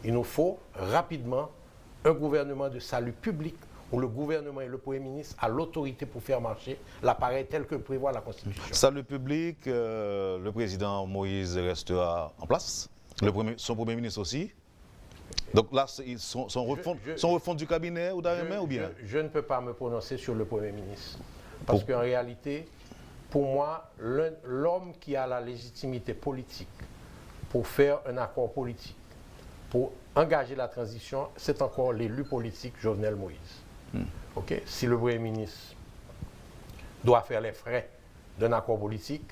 il nous faut rapidement un gouvernement de salut public où le gouvernement et le Premier ministre ont l'autorité pour faire marcher l'appareil tel que prévoit la Constitution. Salut public, le président Moïse restera en place. Son Premier ministre aussi. Donc là, son refonte du cabinet ou d'arrêt ou bien? Je ne peux pas me prononcer sur le Premier ministre. Parce qu'en réalité, pour moi, l'homme qui a la légitimité politique pour faire un accord politique, pour engager la transition, c'est encore l'élu politique Jovenel Moïse. Okay? Si le Premier ministre doit faire les frais d'un accord politique,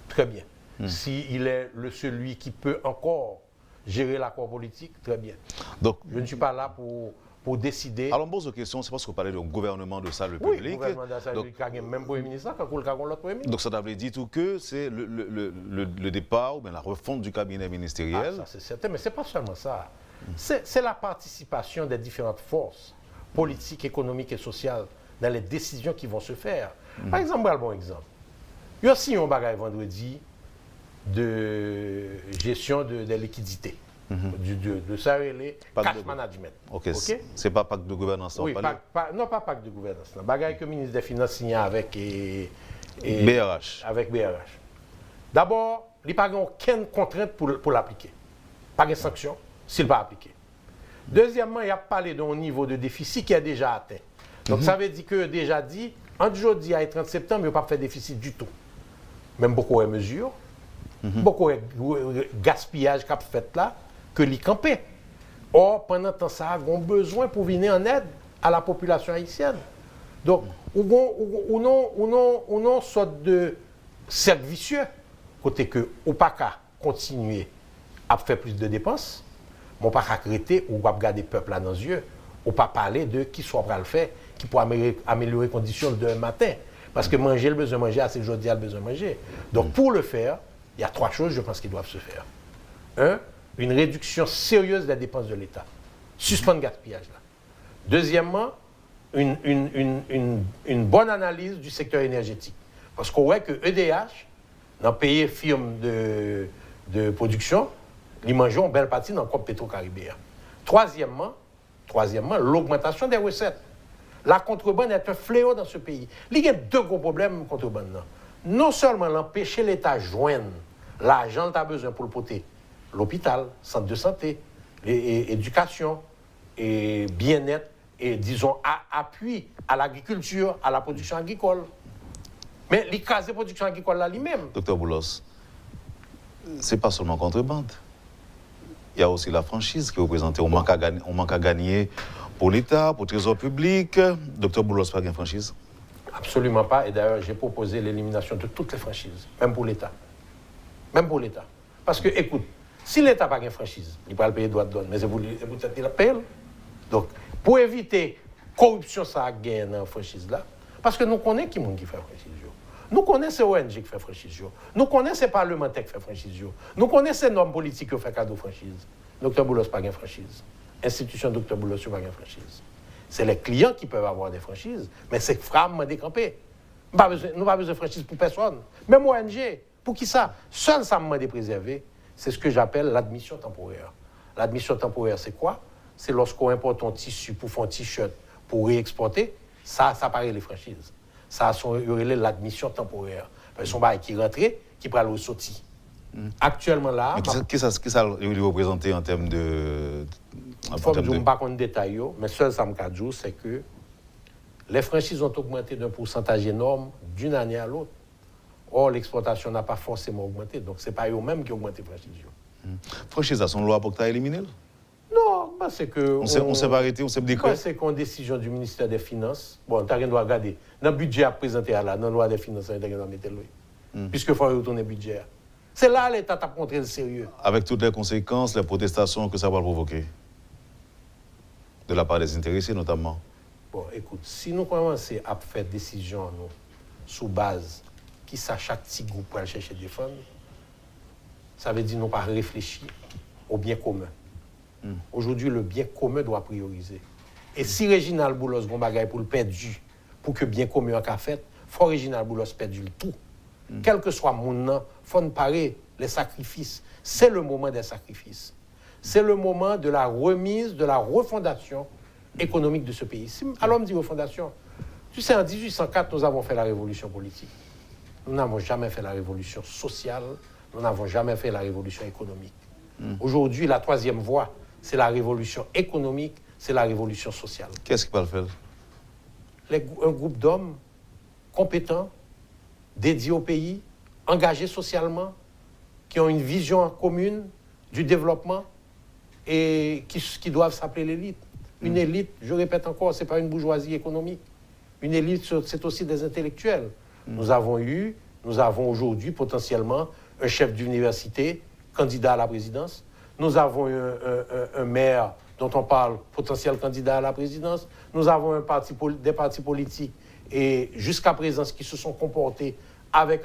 très bien. S'il est celui qui peut encore gérer l'accord politique, très bien. Donc, je ne suis pas là pour décider. Alors, on pose une question, c'est parce qu'on parlait du gouvernement de salut public. Oui, le gouvernement de salut public, il y a même Premier ministre, quand il y a l'autre Premier ministre. Donc, ça veut dire tout que c'est le départ ou bien la refonte du cabinet ministériel. Ah, ça c'est certain, mais ce n'est pas seulement ça. C'est la participation des différentes forces politiques, économiques et sociales dans les décisions qui vont se faire. Par exemple, un bon exemple. Il y a aussi un bagage vendredi de gestion des liquidités, de ça, les cash management. Ok, c'est pas pacte de gouvernance. Oui, non, pas pacte de gouvernance. Bagage que le ministre des Finances signe avec BRH. Avec BRH. D'abord, il n'y a pas aucune contrainte pour l'appliquer. Pas de sanction s'il va appliquer. Deuxièmement, il a parlé d'un niveau de déficit qui est déjà atteint. Donc ça veut dire que déjà dit, entre aujourd'hui et 30 septembre, il n'y a pas fait déficit du tout. Même beaucoup de mesures. Beaucoup de gaspillage qu'a fait là, que l'y campé. Or, pendant temps, ça a besoin pour venir en aide à la population haïtienne. Donc, on non sorte de cercle vicieux, côté que ou pas qu'à continuer à faire plus de dépenses, mais pas qu'à crêter ou pas garder le peuple là dans les yeux, ou pas parler de qui soit à le faire, qui pourra améliorer les conditions de matin. Parce que manger, le besoin de manger, assez aujourd'hui, le besoin de manger. Donc, pour le faire, il y a 3 choses, je pense, qui doivent se faire. 1, une réduction sérieuse des dépenses de l'État. Suspendre le gaspillage là. Deuxièmement, une bonne analyse du secteur énergétique. Parce qu'on voit que EDH, dans le pays firme de production, ils mangent une belle partie dans le corps pétro-caribéen. Troisièmement, l'augmentation des recettes. La contrebande est un fléau dans ce pays. Il y a 2 gros problèmes de contrebande. Non seulement l'empêcher l'État de joindre l'argent qu'il a besoin pour le porter, l'hôpital, centre de santé, éducation, et bien-être, et disons appui à l'agriculture, à la production agricole. Mais l'écrasé la production agricole là lui-même. Docteur Boulos, ce n'est pas seulement contrebande. Il y a aussi la franchise qui est représentée. On manque à gagner pour l'État, pour le trésor public. Docteur Boulos, pas de franchise? Absolument pas. Et d'ailleurs, j'ai proposé l'élimination de toutes les franchises, même pour l'État. Même pour l'État. Parce que, écoute, si l'État n'a pas de franchise, il va le payer droit de douane, mais c'est vous qui la payez. Donc, pour éviter corruption, ça a gagné dans la franchise là, parce que nous connaissons qui fait franchise. Nous connaissons ONG qui fait franchise. Nous connaissons les parlementaires qui font franchise. Nous connaissons les normes politiques qui font cadeau franchise. Dr Boulos n'a pas de franchise. Institution Dr Boulos n'a pas de franchise. C'est les clients qui peuvent avoir des franchises, mais c'est frappement décampé. Nous n'avons pas besoin de franchise pour personne. Même ONG, pour qui ça? Seul ça m'a préservé, c'est ce que j'appelle l'admission temporaire. L'admission temporaire, c'est quoi? C'est lorsqu'on importe un tissu pour faire un t-shirt pour réexporter, ça paraît les franchises. Ça a l'admission temporaire. Ils sont qui rentrent, qui prennent le sorti. Actuellement là. Qu'est-ce que ça représente en termes de. Il faut que je ne pas en détail, mais seul ça me dit, c'est que les franchises ont augmenté d'un pourcentage énorme d'une année à l'autre. Or, l'exportation n'a pas forcément augmenté. Donc, ce n'est pas eux-mêmes qui ont augmenté les franchises. Franchise, ça, son loi pour que tu éliminer? Non, c'est que. On s'est pas arrêté, on s'est décret. C'est qu'en décision du ministère des Finances, bon, tu n'as rien à regarder. Dans le budget à présenter là, dans la loi des Finances, tu n'as rien à mettre là. Puisqu'il faut retourner le budget. C'est là que l'État t'a montré le sérieux. Avec toutes les conséquences, les protestations que ça va provoquer. De la part des intéressés, notamment. Bon, écoute, si nous commençons à faire des décisions sous base qui ça chaque petit groupe pour aller chercher des fonds, ça veut dire nous pas réfléchir au bien commun. Aujourd'hui, le bien commun doit prioriser. Et si Réginald Boulos a bagaille pour le perdu, pour que le bien commun soit fait, il faut Réginald Boulos perdu le tout. Quel que soit mon nom, il faut parer les sacrifices. C'est le moment des sacrifices. C'est le moment de la remise, de la refondation économique de ce pays. Alors, on me dit refondation. Tu sais, en 1804, nous avons fait la révolution politique. Nous n'avons jamais fait la révolution sociale. Nous n'avons jamais fait la révolution économique. Aujourd'hui, la troisième voie, c'est la révolution économique, c'est la révolution sociale. Qu'est-ce qui va le faire? Un groupe d'hommes compétents, dédiés au pays, engagés socialement, qui ont une vision commune du développement et qui doivent s'appeler l'élite. Une élite, je répète encore, ce n'est pas une bourgeoisie économique. Une élite, c'est aussi des intellectuels. Nous avons aujourd'hui potentiellement un chef d'université, candidat à la présidence. Nous avons un maire dont on parle, potentiel candidat à la présidence. Nous avons des partis politiques et jusqu'à présent qui se sont comportés avec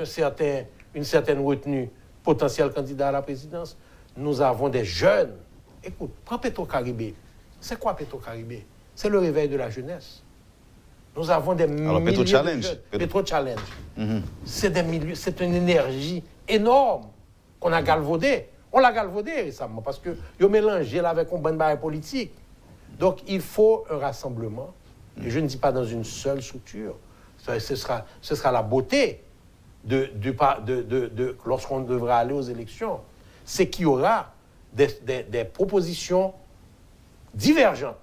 une certaine retenue, potentiel candidat à la présidence. Nous avons des jeunes. Écoute, prends Petro-Caribé. C'est quoi Petro-Caribé? C'est le réveil de la jeunesse. Nous avons des milliers de jeunes. Petro-Challenge. C'est une énergie énorme qu'on a galvaudée. On l'a galvaudée récemment parce que ils ont mélangé là avec une bonne barre politique. Donc il faut un rassemblement. Et je ne dis pas dans une seule structure. Ce sera la beauté lorsqu'on devra aller aux élections. C'est qu'il y aura des propositions divergentes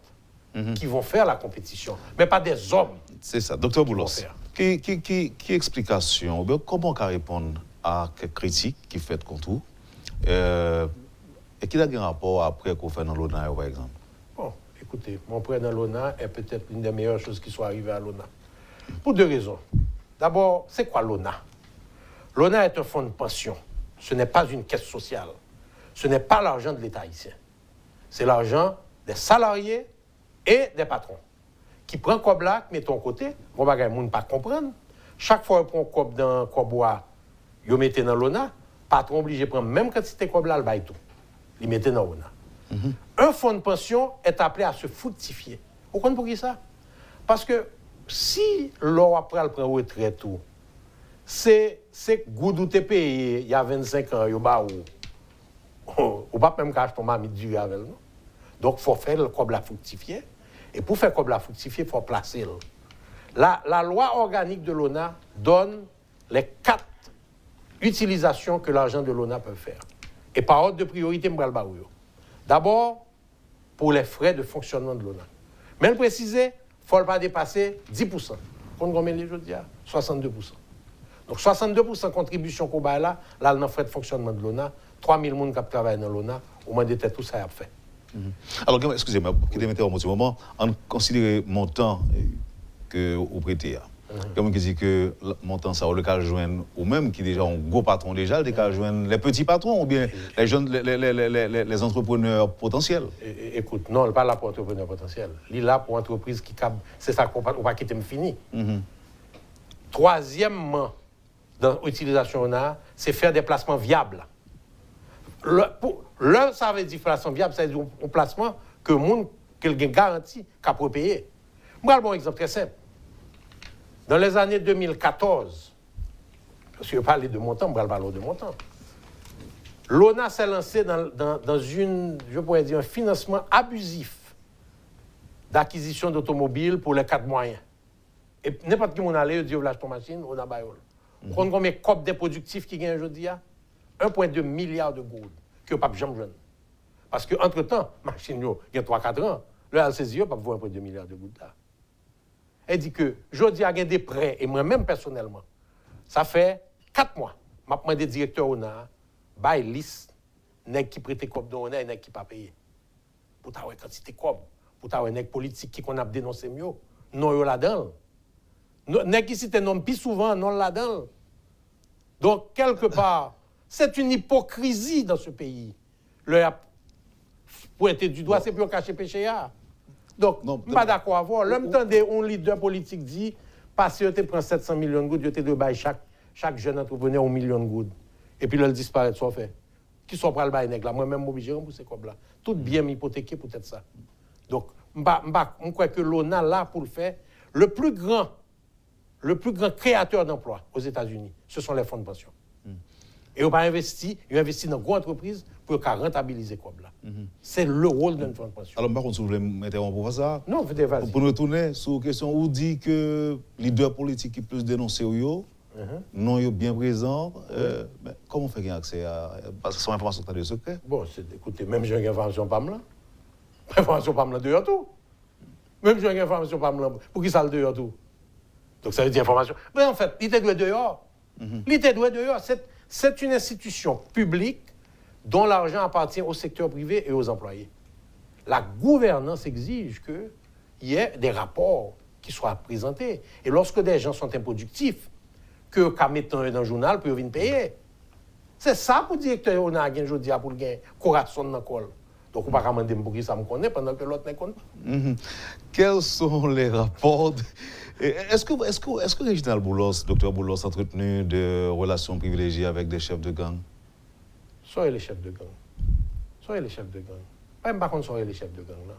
qui vont faire la compétition, mais pas des hommes. C'est ça. Docteur Boulos, qui explication, comment on peut répondre à quelques critiques qui fait contre vous et qui a un rapport après qu'on fait dans l'ONA, par exemple? Bon, écoutez, mon prêt dans l'ONA est peut-être l'une des meilleures choses qui soit arrivées à l'ONA. Pour deux raisons. D'abord, c'est quoi l'ONA? L'ONA est un fonds de pension. Ce n'est pas une caisse sociale. Ce n'est pas l'argent de l'État haïtien. C'est l'argent des salariés et des patrons. Qui prend comme là, met ton côté, on va ne pas comprendre. Chaque fois qu'on prend comme dans Cobois, il met dans l'ONA, patron obligé de prendre même quantité comme là, il va tout. Il met dans l'ONA. Un fonds de pension est appelé à se fructifier. Vous comprenez pour qui ça? Parce que si l'on après le prend retraite, c'est goudou te payé il y a 25 ans, il bas ou pas même cacher ton mamie du avec nous. Donc il faut faire le comme la fructifier. Et pour faire comme la fructifier, il faut placer. La loi organique de l'ONA donne les 4 utilisations que l'argent de l'ONA peut faire. Et par ordre de priorité, je vais le barrer. D'abord, pour les frais de fonctionnement de l'ONA. Mais le préciser, il ne faut pas dépasser 10%. Combien je dis 62%. Donc 62% contribution qu'on a là, dans le frais de fonctionnement de l'ONA, 3000 personnes qui travaillent dans l'ONA, au moins de tout ça a fait. Alors, excusez-moi, qui m'interrompt un petit moment, on considère le montant que vous prêtez. Comme qui dit que le montant ça, le cas joindre, ou même qui déjà un gros patron déjà, le cas joindre les petits patrons ou bien les jeunes, les entrepreneurs potentiels. Écoute, non, pas là pour entrepreneur potentiel. Il est là pour entreprise qui cap. C'est ça qu'on va quitter me fini. Troisièmement, dans l'utilisation c'est faire des placements viables. Ça veut dire placement viable, ça veut dire un placement que le monde quelqu'un garantit qu'à pour payer. Moi, un bon exemple très simple. Dans les années 2014, parce que je parlais de montant, je vais parler de montant. L'ONA s'est lancé dans je pourrais dire, un financement abusif d'acquisition d'automobiles pour les 4 moyens. Et n'importe qui m'en allait, dit, lâche ton machine, on a baillé. Quand on met COP des productifs qui gagnent aujourd'hui, 1,2 milliard de gouttes que pas jamais jeune. Parce qu'entre-temps, machine, il y a 3-4 ans, le LCSI n'a pas voir 1,2 milliard de gouttes là. Elle dit que aujourd'hui, il y a des prêts, et moi-même personnellement, ça fait 4 mois. Je demande des directeurs ONA, bail liste, nèg qui prête COP de ONA et nèg qui pas payé. Pour avoir quantité COP, pour avoir nèg politique qui qu'on a dénoncé mieux, non yo là-dedans. Nèg qui cite nom plus souvent, non là-dedans. Donc, quelque part, c'est une hypocrisie dans ce pays. Le pointer du doigt, c'est pour cacher péché. Donc, je ne suis pas d'accord avec vous. L'homme tendait, un leader politique dit, parce que tu prends 700 millions de gouttes, tu te bail chaque jeune entrepreneur 1 million de gouttes. Et puis, là, il disparaît, ça fait. Qui sont prêts à le bail là? Moi-même, obligé de rembourser comme là. Tout bien m'hypothéquer pour être ça. Donc, je crois que l'ONA, là, pour le faire, le plus grand créateur d'emplois aux États-Unis, ce sont les fonds de pension. Et on va investir dans une grande entreprise pour rentabiliser quoi là. C'est le rôle d'un fonds de pension. Alors, par contre, si vous voulez m'interrompre pour ça, non, vas-y. Pour nous retourner sur la question où dit que les leader politique qui plus dénoncer non est bien présent, comment on fait accès à parce que c'est une information qui est de secret. Bon, écoutez, même j'ai une information pas là. Information pas là dehors tout. Même j'ai une information pas là. Pour qui ça le dehors tout? Donc ça veut dire information. Mais en fait, l'IT doit dehors. L'IT doit dehors. C'est une institution publique dont l'argent appartient au secteur privé et aux employés. La gouvernance exige qu'il y ait des rapports qui soient présentés. Et lorsque des gens sont improductifs, qu'à mettre dans le journal pour venir payer. C'est ça pour dire que on a gagné aujourd'hui pour gagner corazon dans le col. Donc on ne peut pas demander pour qui ça me connaît pendant que l'autre ne connaît pas. Quels sont les rapports Est-ce que Réginald Boulos, Dr Boulos, a entretenu de relations privilégiées avec des chefs de gang? Soyez les chefs de gang. Soyez les chefs de gang. Pas même par contre soyez les chefs de gang là.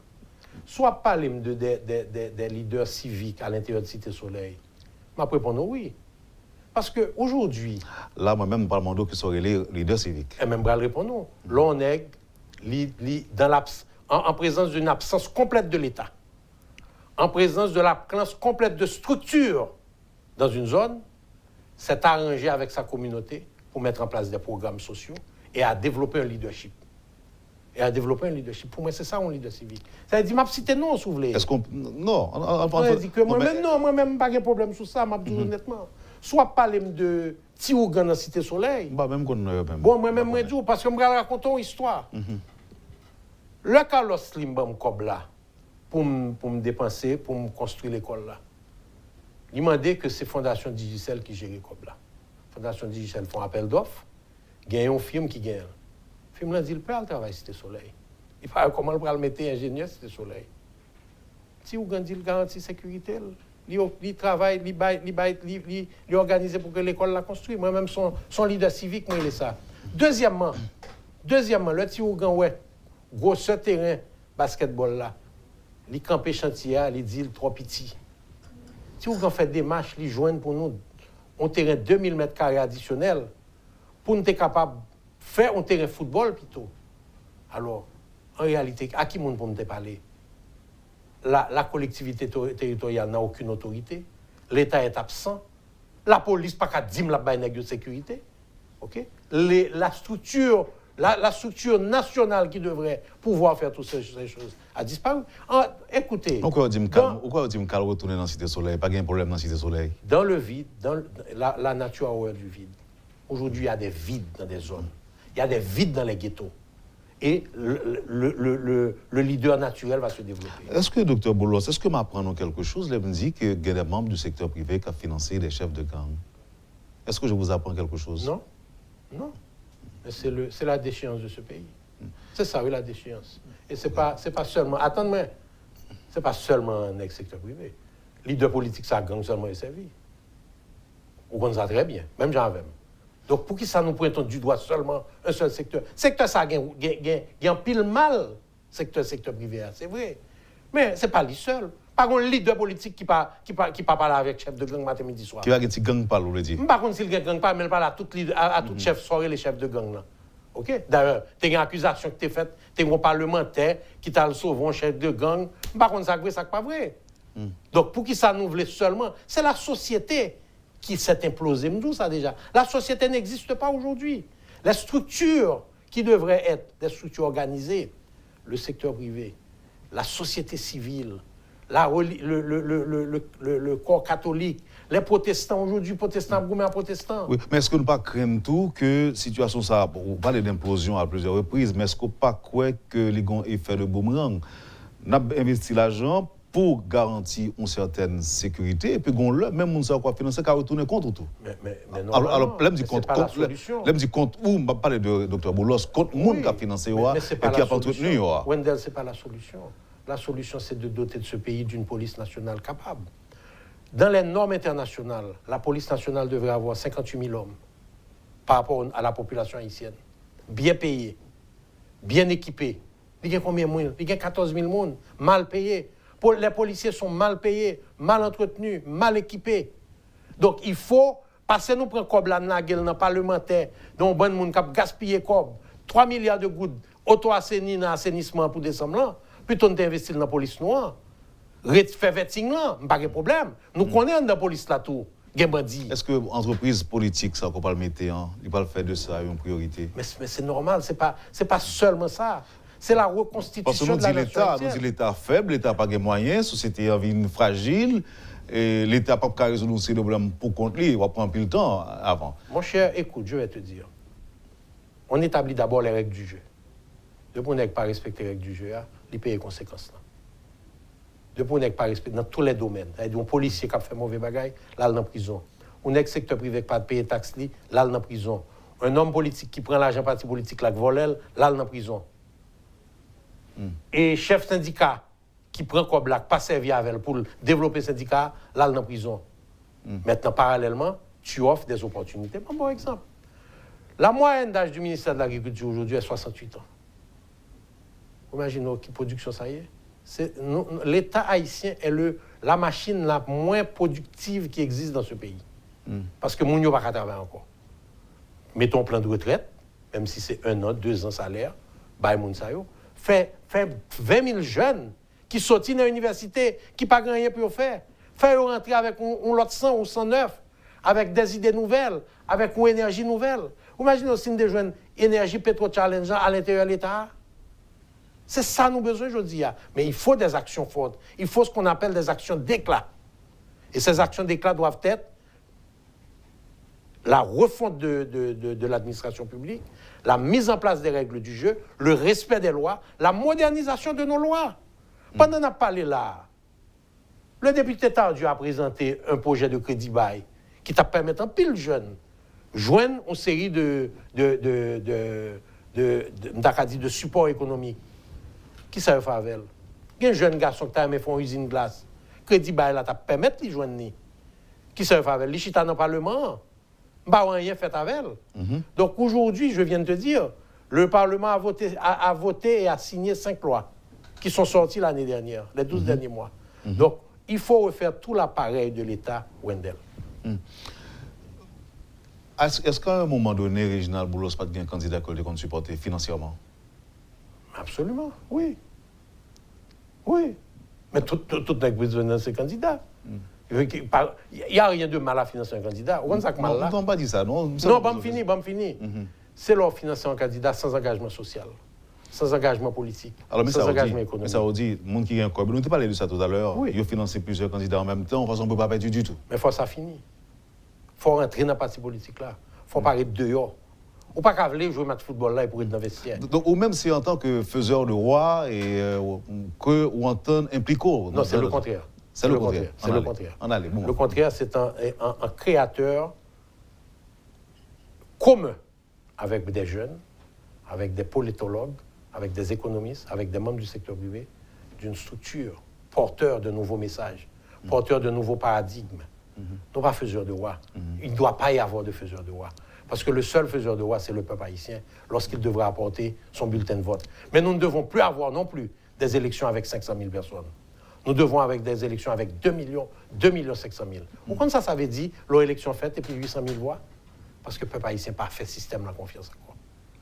Soit parler des leaders civiques à l'intérieur de Cité Soleil. Je vais répondre oui. Parce qu'aujourd'hui... Là, moi-même, je parle qui seraient les leaders civiques. Et même, je vais répondre non. Là, on est en présence d'une absence complète de l'État. En présence de l'absence complète de structure dans une zone, s'est arrangé avec sa communauté pour mettre en place des programmes sociaux et à développer un leadership. Pour moi, c'est ça un leader civique. Ça veut dire, je cité non, si vous voulez. Est-ce qu'on... Non. Ça dit que moi-même, pas de problème sur ça, je dis honnêtement. Soit parler de Tiougan dans la Cité Soleil. Même bon, moi-même, je dis, parce que je vais raconter une histoire. Le Carlos Slimbam Kobla, pour me dépenser, pour me construire l'école là. Il m'a dit que c'est Fondation Digicel qui gère l'école là. Fondation Digicel font appel d'offres, gagne un film qui gagne. Le film là dit, le père travaille Cité Soleil. Il parle comment le père mettre ingénieur Cité Soleil. Si vous gagnez le garantie sécurité, il travaille, il organise pour que l'école la construise. Moi-même, son leader civique, moi, il est ça. Deuxièmement, le petit Ougan, ouais, gros ce terrain basketball là, il campé chantier, il dit il trop petit. Si vous fait des matchs, il joignent pour nous un terrain 2000 m² additionnel pour nous être capable de faire un terrain football plutôt. Alors, en réalité, à qui monde pour nous parler? La collectivité territoriale n'a aucune autorité, l'État est absent, la police n'a pas qu'à dire la baille de sécurité. Okay? La structure nationale qui devrait pouvoir faire toutes ces choses a disparu. Écoutez. Pourquoi dit qu'elle retourner dans la Cité Soleil? Pas de problème dans la Cité Soleil. Dans le vide, la nature a horreur du vide. Aujourd'hui, il y a des vides dans des zones. Il y a des vides dans les ghettos. et le leader naturel va se développer. Est-ce que, Dr. Boulos, est-ce que m'apprenons quelque chose? Là, me dit qu'il y a des membres du secteur privé qui ont financé des chefs de gang. Est-ce que je vous apprends quelque chose? Non, non. C'est la déchéance de ce pays. C'est ça, oui, la déchéance. Et c'est pas seulement... Attends-moi. C'est pas seulement un ex-secteur privé. Leader politique, ça gang seulement est servi. On connaît ça très bien, même j'en même. Donc, pour qui ça nous pointe du doigt seulement un seul secteur? Secteur, ça gagne pile mal, secteur privé, c'est vrai. Mais ce n'est pas lui seul. Par contre, leader politique qui ne pas parler avec chef de gang matin, midi, soir. Qui va dire gang pas, vous le dites? Par contre, s'il ne gang pas, mais il parle à tout chef soirée, les chefs de gang. Là. OK? D'ailleurs, tu as une accusation qui t'est faite, tu es un parlementaire qui t'a sauvé un chef de gang. Par contre, ça n'est pas vrai. Donc, pour qui ça nous voulait seulement? C'est la société qui s'est implosée. Nous, ça déjà. La société n'existe pas aujourd'hui. Les structures qui devraient être des structures organisées, le secteur privé, la société civile, le corps catholique, les protestants aujourd'hui, protestants, gourmets protestants. Oui, mais est-ce que nous pas craignons tout que situation ça, on parle d'implosion à plusieurs reprises, mais est-ce qu'on pas croit que les gens effet de boomerang? On a investi l'argent pour garantir une certaine sécurité, et puis même on sait quoi financer, qu'à retourner contre tout. Mais non, alors, là, me dit contre, pas la solution. Là, me dit contre, ou, on va parler de Dr. Boulos, contre le monde qui a financé, et qui a pas entretenu. Wendell, ce n'est pas la solution. La solution, c'est de doter de ce pays d'une police nationale capable. Dans les normes internationales, la police nationale devrait avoir 58 000 hommes par rapport à la population haïtienne. Bien payés, bien équipés. Il y a combien de monde? Il y a 14 000 monde, mal payés. Les policiers sont mal payés, mal entretenus, mal équipés. Donc, il faut passer nous prendre comme la naguel dans le parlementaire, dont bon monde qui a gaspillé comme 3 milliards de gouttes auto-assainissement pour décembre là, plutôt d'investir dans la police noire. Faire vetting là, pas de problème. Nous connaissons dans la police là tout. Est-ce que l'entreprise politique, ça, qu'on va le mettre, il va le faire de ça une priorité? Mais c'est normal, c'est pas seulement ça. C'est la reconstitution de la nation. Parce que nous dit l'État faible, l'État n'a pas de moyens, la société en vie fragile, et l'État n'a pas résoudre ces problèmes pour contre lui, il va prendre plus le temps avant. Mon cher, écoute, je vais te dire. On établit d'abord les règles du jeu. Depuis qu'on n'a pas respecté les règles du jeu, il paye les conséquences. Depuis qu'on n'a pas respecté dans tous les domaines. Un policier qui a fait mauvais bagaille, là, il est en prison. Un ex-secteur privé qui n'a pas payé de taxes, là, il est en prison. Un homme politique qui prend l'argent parti politique, là, qui vole, là, il est en prison. Et chef syndicat qui prend comme blague, pas servi avec pour développer le syndicat, là, il est en prison. Maintenant, parallèlement, tu offres des opportunités. Bon exemple. La moyenne d'âge du ministère de l'Agriculture aujourd'hui est 68 ans. Imaginez quelle production ça y est. L'État haïtien est la machine la moins productive qui existe dans ce pays. Parce que moun yo pas travailler encore. Mettons plan de retraite, même si c'est 1 an, 2 ans salaire, bay moun sa yo. Fait 20 000 jeunes qui sortent dans l'université, qui n'ont pas rien pour faire. Fait rentrer avec un lot 100 ou 109, avec des idées nouvelles, avec une énergie nouvelle. Imaginez aussi des jeunes énergie pétro-challenge à l'intérieur de l'État. C'est ça nous besoin aujourd'hui. Mais il faut des actions fortes. Il faut ce qu'on appelle des actions d'éclat. Et ces actions d'éclat doivent être la refonte de l'administration publique, la mise en place des règles du jeu, le respect des lois, la modernisation de nos lois. Pendant qu'on a parlé là, le député Tardieu a présenté un projet de crédit bail qui t'a permis en pile jeune joindre une série de supports économiques. Qui ça fait avec elle? Il y a un jeune garçon qui a fait une usine glace. Crédit bail là, t'a permis de joindre. Qui ça fait avec elle? Les chita dans le Parlement. Bah, rien fait avec elle. Donc aujourd'hui, je viens de te dire, le Parlement a voté et a signé 5 lois qui sont sorties l'année dernière, les 12 derniers mois. Donc, il faut refaire tout l'appareil de l'État, Wendell. Est-ce qu'à un moment donné, Réginald Boulos pas de candidat que vous supporter financièrement? Absolument, oui. Oui. Mais tout n'est pas besoin de ces candidats. Il n'y a rien de mal à financer un candidat. On ne pas dit ça, non? Non, bon fini. C'est leur financer un candidat sans engagement social, sans engagement politique, sans engagement économique. Mais ça veut dire, le monde qui a un corps, nous avons parlé de ça tout à l'heure, il a financé plusieurs candidats en même temps, de toute façon, on ne peut pas perdre du tout. Mais il faut que ça finisse. Il faut rentrer dans le parti politique là. Il faut parler de dehors. Ou pas qu'à jouer match football là et pour être dans le vestiaire. Donc, ou même si en tant que faiseur de roi et ou en tant qu'impliquant. Non, c'est le contraire. C'est le contraire. C'est le contraire. Bon. Le contraire, c'est un créateur commun avec des jeunes, avec des politologues, avec des économistes, avec des membres du secteur privé, d'une structure porteur de nouveaux messages, porteur de nouveaux paradigmes. Non pas faiseur de roi. Il ne doit pas y avoir de faiseur de roi. Parce que le seul faiseur de roi, c'est le peuple haïtien, lorsqu'il devrait apporter son bulletin de vote. Mais nous ne devons plus avoir non plus des élections avec 500 000 personnes. Nous devons avoir des élections avec 2 500 000. Vous comprenez ça veut dire, l'élection faite et puis 800 000 voix? Parce que le peuple haïtien n'a pas fait système la confiance.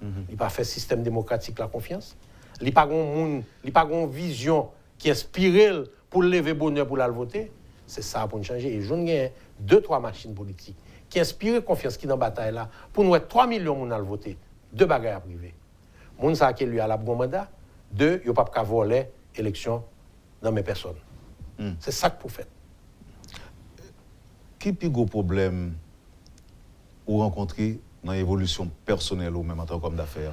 Il n'a pas fait système démocratique la confiance. Il n'a pas une vision qui inspire pour lever bonheur pour la voter. C'est ça pour nous changer. Et je n'ai 2-3 machines politiques qui inspirent confiance qui dans la bataille là pour nous être 3 millions de gens à voter. 2 bagages privés. Moun sa qui lui a la bon mandat, 2, il n'y a pas qu'à voler l'élection dans mes personnes. C'est ça que vous faites. Quel est le plus gros problème vous rencontrez dans l'évolution personnelle ou même en tant qu'homme d'affaires?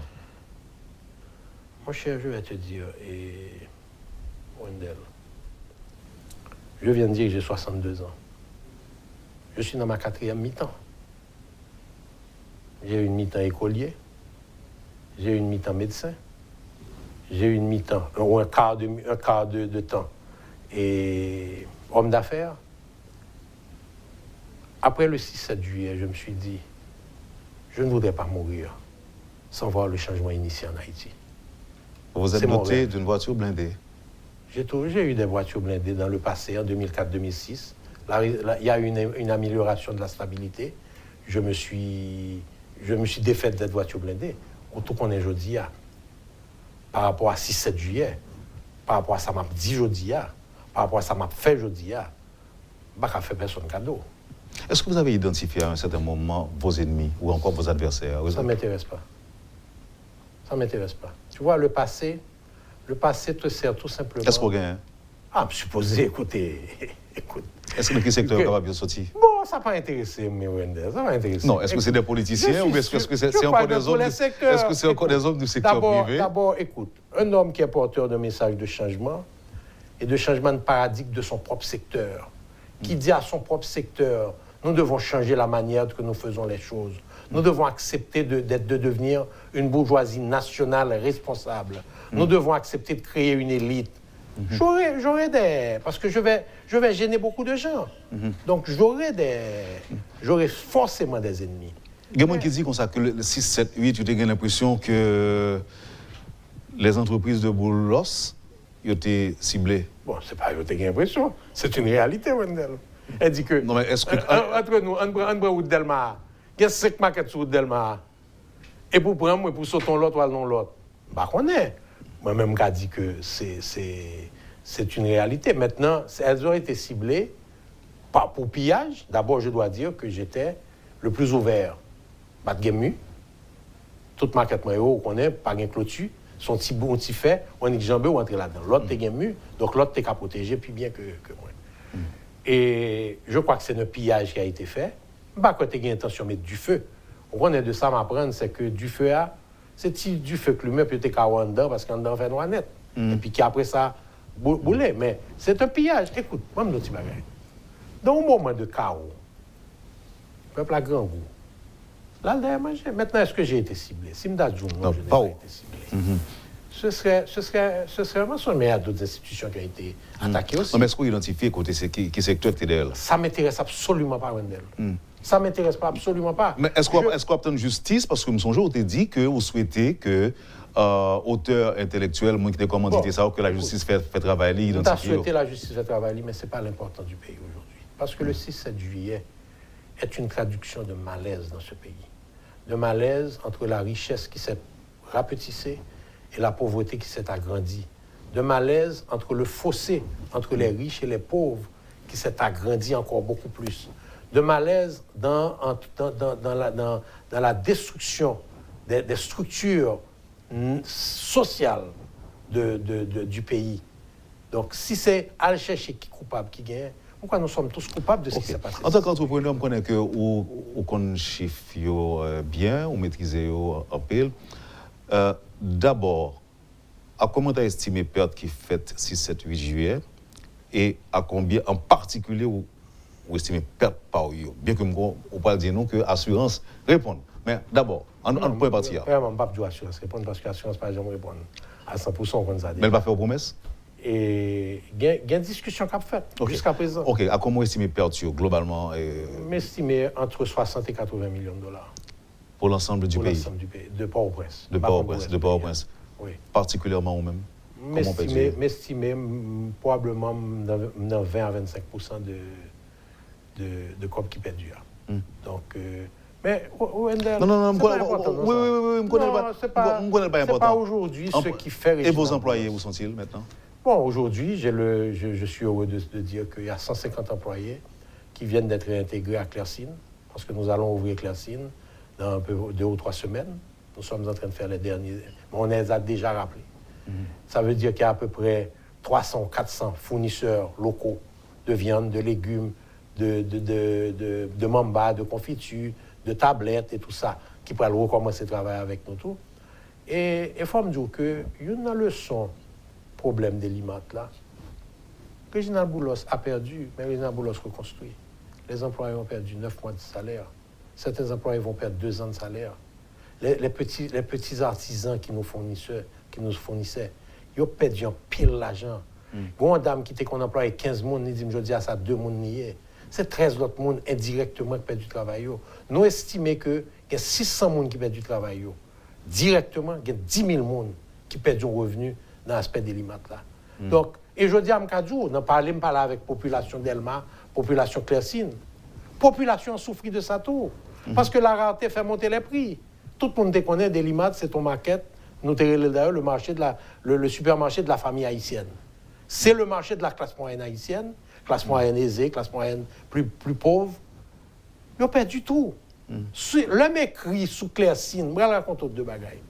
Mon cher, je vais te dire, Wendell, je viens de dire que j'ai 62 ans. Je suis dans ma 4e mi-temps. J'ai une mi-temps écolier, j'ai une mi-temps médecin, j'ai une mi-temps, ou un quart de temps, et homme d'affaires. Après le 6-7 juillet, je me suis dit, je ne voudrais pas mourir sans voir le changement initié en Haïti. Vous êtes doté d'une voiture blindée? J'ai eu des voitures blindées dans le passé, en 2004-2006. Il y a eu une amélioration de la stabilité. Je me suis défait de cette voiture blindée. Tout qu'on est aujourd'hui, par rapport à 6-7 juillet, par rapport à ça m'a dit aujourd'hui, par rapport à ça m'a fait aujourd'hui, je ne vais pas faire personne cadeau. Est-ce que vous avez identifié à un certain moment vos ennemis ou encore vos adversaires? Ça ne m'intéresse pas. Ça ne m'intéresse pas. Tu vois, le passé te sert tout simplement... Qu'est-ce qu'on gagne? Ah, je supposé, écoutez... Est-ce que le secteur est capable de sortir? Bon, ça n'a pas intéressé, mais Wendell, ça va intéresser. Non, est-ce que c'est des politiciens ou est-ce que c'est encore des hommes est-ce que c'est encore des hommes du secteur privé? D'abord, écoute, un homme qui est porteur de messages de changement et de changement de paradigme de son propre secteur, qui dit à son propre secteur, nous devons changer la manière que nous faisons les choses. Nous devons accepter de devenir une bourgeoisie nationale responsable. Nous devons accepter de créer une élite. J'aurais des... Parce que je vais gêner beaucoup de gens. Donc j'aurais forcément des ennemis. Il y a des gens qui disent comme ça que le 6, 7, 8, tu as l'impression que les entreprises de Boulos étaient ciblées. Bon, c'est pas que tu as l'impression. C'est une réalité, Wendell. Elle dit que... Non, mais est-ce que... Entre nous, on prend route Delmar. Il y a 5 maquettes sur route Delmar. Et pour prendre, pour sauter l'autre ou non l'autre. Bah, on est. Moi-même, j'ai dit que c'est une réalité. Maintenant, elles ont été ciblées, pas pour pillage. D'abord, je dois dire que j'étais le plus ouvert. Pas de game. Toute maquette, on connaît, pas de clôture. Son petit bout, on t'y fait, on est jambé ou entrer là-dedans. L'autre, t'es game. Donc, l'autre, t'es qu'à protéger, puis bien que moi. Et je crois que c'est un pillage qui a été fait. Bah, quand tu as l'intention de mettre du feu, on est de ça m'apprendre, c'est que du feu, c'est du feu que lui-même peut être en dedans parce qu'en dedans, fait noir net. Et puis qu'après ça, bouler. Mais c'est un pillage. Écoute, moi, je me dis, dans un moment de chaos, le peuple a grand goût. Là, maintenant, est-ce que j'ai été ciblé? Si je me dis non, je n'ai pas été ciblé. Ce serait vraiment son meilleur d'autres institutions qui ont été attaquées aussi. Non, mais est-ce qu'on identifie côté qui secteur qui est derrière? Ça ne m'intéresse absolument pas, Wendell. Ça ne m'intéresse pas, absolument pas. Mais est-ce qu'on obtient justice? Parce que, monsieur, on t'a dit que vous souhaitez que auteur intellectuel, moi qui t'ai commandité ça, que la justice fait travailler, identifier. On a souhaité la justice fait travailler, mais ce n'est pas l'important du pays aujourd'hui. Parce que le 6-7 juillet est une traduction de malaise dans ce pays. De malaise entre la richesse qui s'est rapetissée et la pauvreté qui s'est agrandie. De malaise entre le fossé entre les riches et les pauvres qui s'est agrandi encore beaucoup plus. De malaise dans la destruction des structures sociales du pays. Donc, si c'est Al chercher qui est coupable, qui gagne, Pourquoi nous sommes tous coupables de ce qui s'est passé? En tant qu'entrepreneur, je connais que vous connaissez chiffres bien, vous maîtrisez en pile. D'abord, à comment tu as estimé la perte qui fait 6, 7, 8 juillet et à combien en particulier vous estimez perte par jour? Bien que on peut dire non que l'assurance répond. Mais d'abord, on peut partir. Je ne peux pas dire l'assurance répond parce que l'assurance ne peut pas répondre à 100%. Mais elle va faire promesse? Et il y a une discussion qu'on a faite jusqu'à présent. Ok, à comment estimer perte globalement? M'estimer entre 60 et 80 millions de dollars. Pour l'ensemble du pays? Pour l'ensemble du pays, de Port-au-Prince. De Port-au-Prince. Oui. Particulièrement ou même? M'estimer probablement dans 20 à 25% de COP qui perdu. Donc, mais Wendell, non, c'est pas important. Oui, je ne connais pas important. C'est pas aujourd'hui ce qui fait... Et vos employés, où sont-ils maintenant? Bon, aujourd'hui, je suis heureux de dire qu'il y a 150 employés qui viennent d'être réintégrés à Clercine, parce que nous allons ouvrir Clercine dans un peu 2 ou 3 semaines. Nous sommes en train de faire les derniers... On les a déjà rappelés. Ça veut dire qu'il y a à peu près 300, 400 fournisseurs locaux de viande, de légumes, de mamba, de confitures, de tablettes et tout ça, qui pourraient recommencer à travailler avec nous tous. Et il faut me dire qu'il y a une leçon, problème des limates là. Réginald Boulos a perdu, mais Réginald Boulos reconstruit. Les employés ont perdu 9 mois de salaire. Certains employés vont perdre 2 ans de salaire. Les petits artisans qui nous fournissaient, ils ont perdu en pile l'argent. Une dame qui était qu'on employait 15 personnes, ils disent, je dis à ça, 2 personnes niées. C'est 13 autres personnes indirectement qui perdent du travail. Nous estimons qu'il y a 600 personnes qui perdent du travail. Directement, il y a 10 000 personnes qui perdent du revenu dans l'aspect des limates là. Donc, et je dis à Mkadjou, on parle avec la population d'Elma, population Clercine. Population souffre de ça tout. Parce que la rareté fait monter les prix. Tout le monde te connaît des limates, c'est ton market. Nous avons d'ailleurs le supermarché de la famille haïtienne. C'est le marché de la classe moyenne haïtienne, classe moyenne aisée, classe moyenne plus pauvre. Ils ont perdu tout. Le mec crie sous Clercine, je vais raconter 2 bagailles.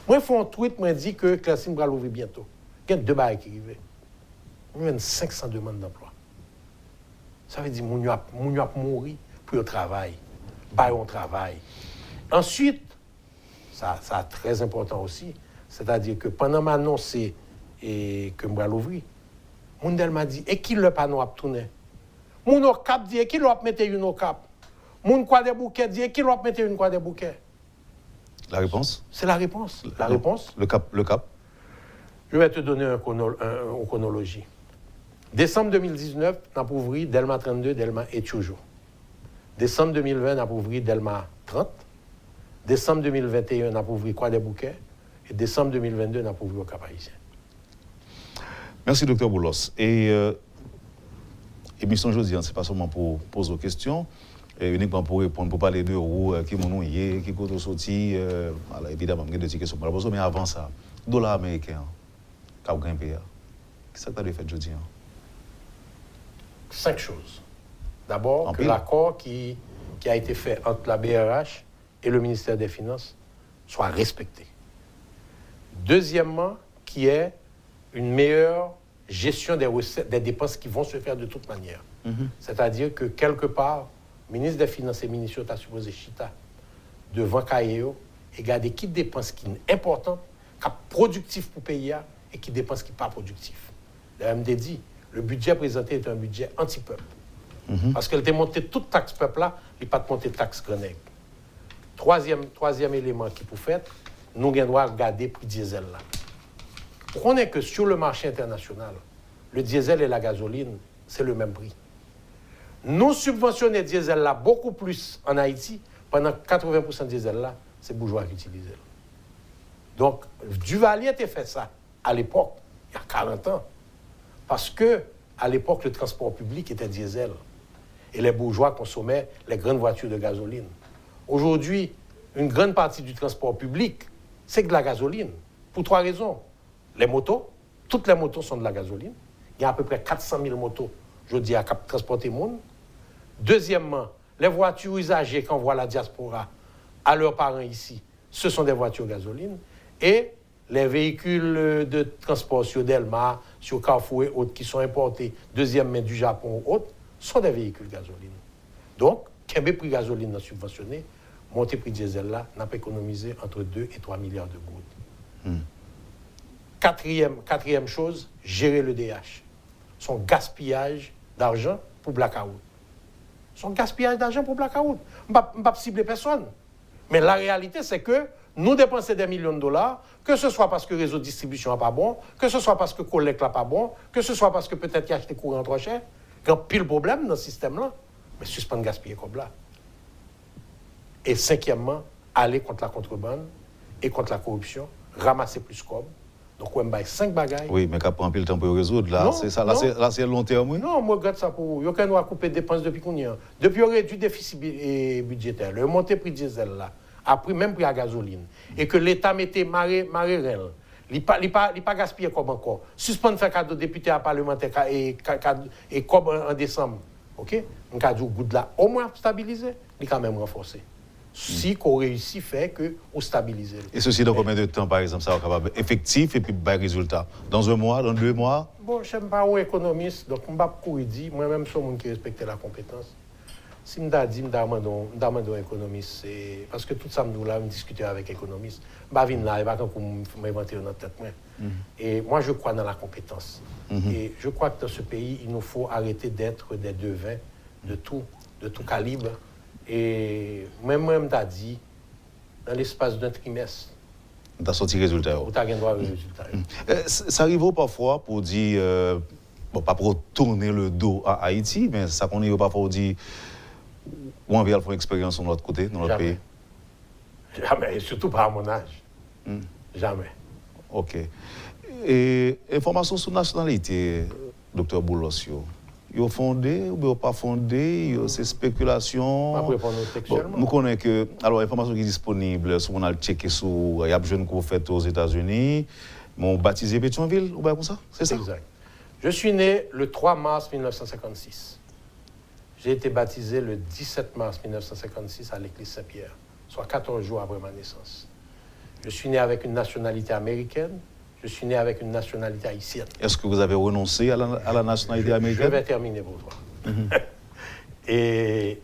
Moi, je fais un tweet, je dis que Clercine va l'ouvrir bientôt. Il y a 2 bagailles qui arrivent. Il y a 500 demandes d'emploi. Ça veut dire que nous avons mourir pour le travail. On travail. Ensuite, ça est très important aussi, c'est-à-dire que pendant ma annoncé et que je vais l'ouvrir, Mundel m'a dit, et qui le panneau a tourné? Mon au cap dit, et qui l'a mis une au cap? Mon quoi des bouquets dit, et qui l'a mis une quoi des bouquets? La réponse? C'est la réponse. La réponse? Le cap? Je vais te donner une chronologie. Décembre 2019, on a ouvert Delma 32, Delma et toujours. Décembre 2020, on a ouvert Delma 30. Décembre 2021, on a ouvert quoi des bouquets. Et décembre 2022, on a ouvert au Cap Haïtien. Merci, Dr. Boulos. Et émission aujourd'hui, ce n'est pas seulement pour poser aux questions, uniquement pour répondre, pour parler de où, qui mon nom est, qui est sorti. Alors, évidemment, il y a des questions pour la poser, mais avant ça, dollar américain, qui a grimpé. Qu'est-ce que tu as fait aujourd'hui? 5 choses. D'abord, que l'accord qui a été fait entre la BRH et le ministère des Finances soit respecté. Deuxièmement, qu'il y ait une meilleure gestion des recettes, des dépenses qui vont se faire de toute manière. C'est-à-dire que quelque part, le ministre des Finances et le ministre est supposé chita devant Kayeyo et garder qui dépenses qui sont importantes, qui sont productives pour payer et qui dépenses qui ne sont pas productives. La MD dit, le budget présenté est un budget anti-peuple. Parce qu'elle a monté toute taxe peuple là, il n'a pas monté taxe Grenègue. Troisième élément qui peut faire, nous devons regarder le prix diesel là. On connaît que sur le marché international, le diesel et la gasoline, c'est le même prix. Nous subventionnons le diesel là beaucoup plus en Haïti, pendant 80% de diesel là, c'est bourgeois qui utilisent. Donc, Duvalier a fait ça à l'époque, il y a 40 ans. Parce que à l'époque, le transport public était diesel. Et les bourgeois consommaient les grandes voitures de gasoline. Aujourd'hui, une grande partie du transport public, c'est de la gasoline. Pour 3 raisons. Les motos, toutes les motos sont de la gasoline. Il y a à peu près 400 000 motos, je dis, à transporter le monde. Deuxièmement, les voitures usagées qu'envoie la diaspora à leurs parents ici, ce sont des voitures gasoline. Et les véhicules de transport sur Delma, sur Carrefour et autres qui sont importés deuxième main du Japon ou autres, sont des véhicules gasoline. Donc, qu'un prix gasoline n'a subventionné, monter prix diesel là, n'a pas économisé entre 2 et 3 milliards de gouttes. Quatrième chose, gérer le DH. Son gaspillage d'argent pour blackout. Son gaspillage d'argent pour blackout. Je ne vais pas cibler personne. Mais la réalité, c'est que nous dépensons des millions de dollars, que ce soit parce que le réseau de distribution n'est pas bon, que ce soit parce que le collecte n'est pas bon, que ce soit parce que peut-être qu'il y a acheté courant trop cher. Il y a pile problème dans ce système-là. Mais suspendre gaspiller comme là. Et cinquièmement, aller contre la contrebande et contre la corruption, ramasser plus comme. Donc, on va 5 bagailles. Oui, mais quand on prend le temps pour résoudre, là, c'est ça, là, c'est long terme, oui. Non, moi, je regarde ça pour. Il y a qu'un couper des dépenses depuis qu'on y a. Depuis, on réduit le déficit budgétaire. Le monté prix diesel, là, après même prix à gasoline. Et que l'État mettait marée réelle. Il n'a pas gaspillé comme encore. Suspendre faire cadeau député à parlementaire et comme en décembre. OK? On a dit au bout de là, au moins stabiliser, il est quand même renforcé. Si qu'on réussit fait que on stabilise. Et ceci dans combien de temps, par exemple, ça va capable effectif et puis résultat? Dans un mois, dans 2 mois? Bon, je ne suis pas un économiste, donc je ne vais pas dire. Moi-même, je suis un qui respecte la compétence. Si je dis, je demande un économiste, c'est parce que tout ça, je discuter avec un économiste. Je ne vais pas là, pour m'inventer dans la tête. Et moi, je crois dans la compétence. Et je crois que dans ce pays, il nous faut arrêter d'être des devins de tout calibre. Et moi-même, je dit, dans l'espace d'un trimestre, tu as sorti résultat. Tu as un droit au résultat. Ça arrive parfois pour dire, bon, pas pour tourner le dos à Haïti, mais ça qu'on arrive parfois pour dire, on vient faire une expérience de notre côté, dans notre pays. Jamais, et surtout pas à mon âge. Jamais. Ok. Et information sur nationalité, Dr. Boulosio. Ils ont fondé ou bien pas fondé, c'est spéculation. Nous connaissons que, alors, l'information qui est disponible, si on a checké sur, il y a besoin qu'on fait aux États-Unis, m'ont baptisé Pétionville, ou bien comme ça, c'est ça? Exact. Je suis né le 3 mars 1956. J'ai été baptisé le 17 mars 1956 à l'église Saint-Pierre, soit 14 jours après ma naissance. Je suis né avec une nationalité américaine. Je suis né avec une nationalité haïtienne. Est-ce que vous avez renoncé à la nationalité américaine? Je vais terminer pour toi. Et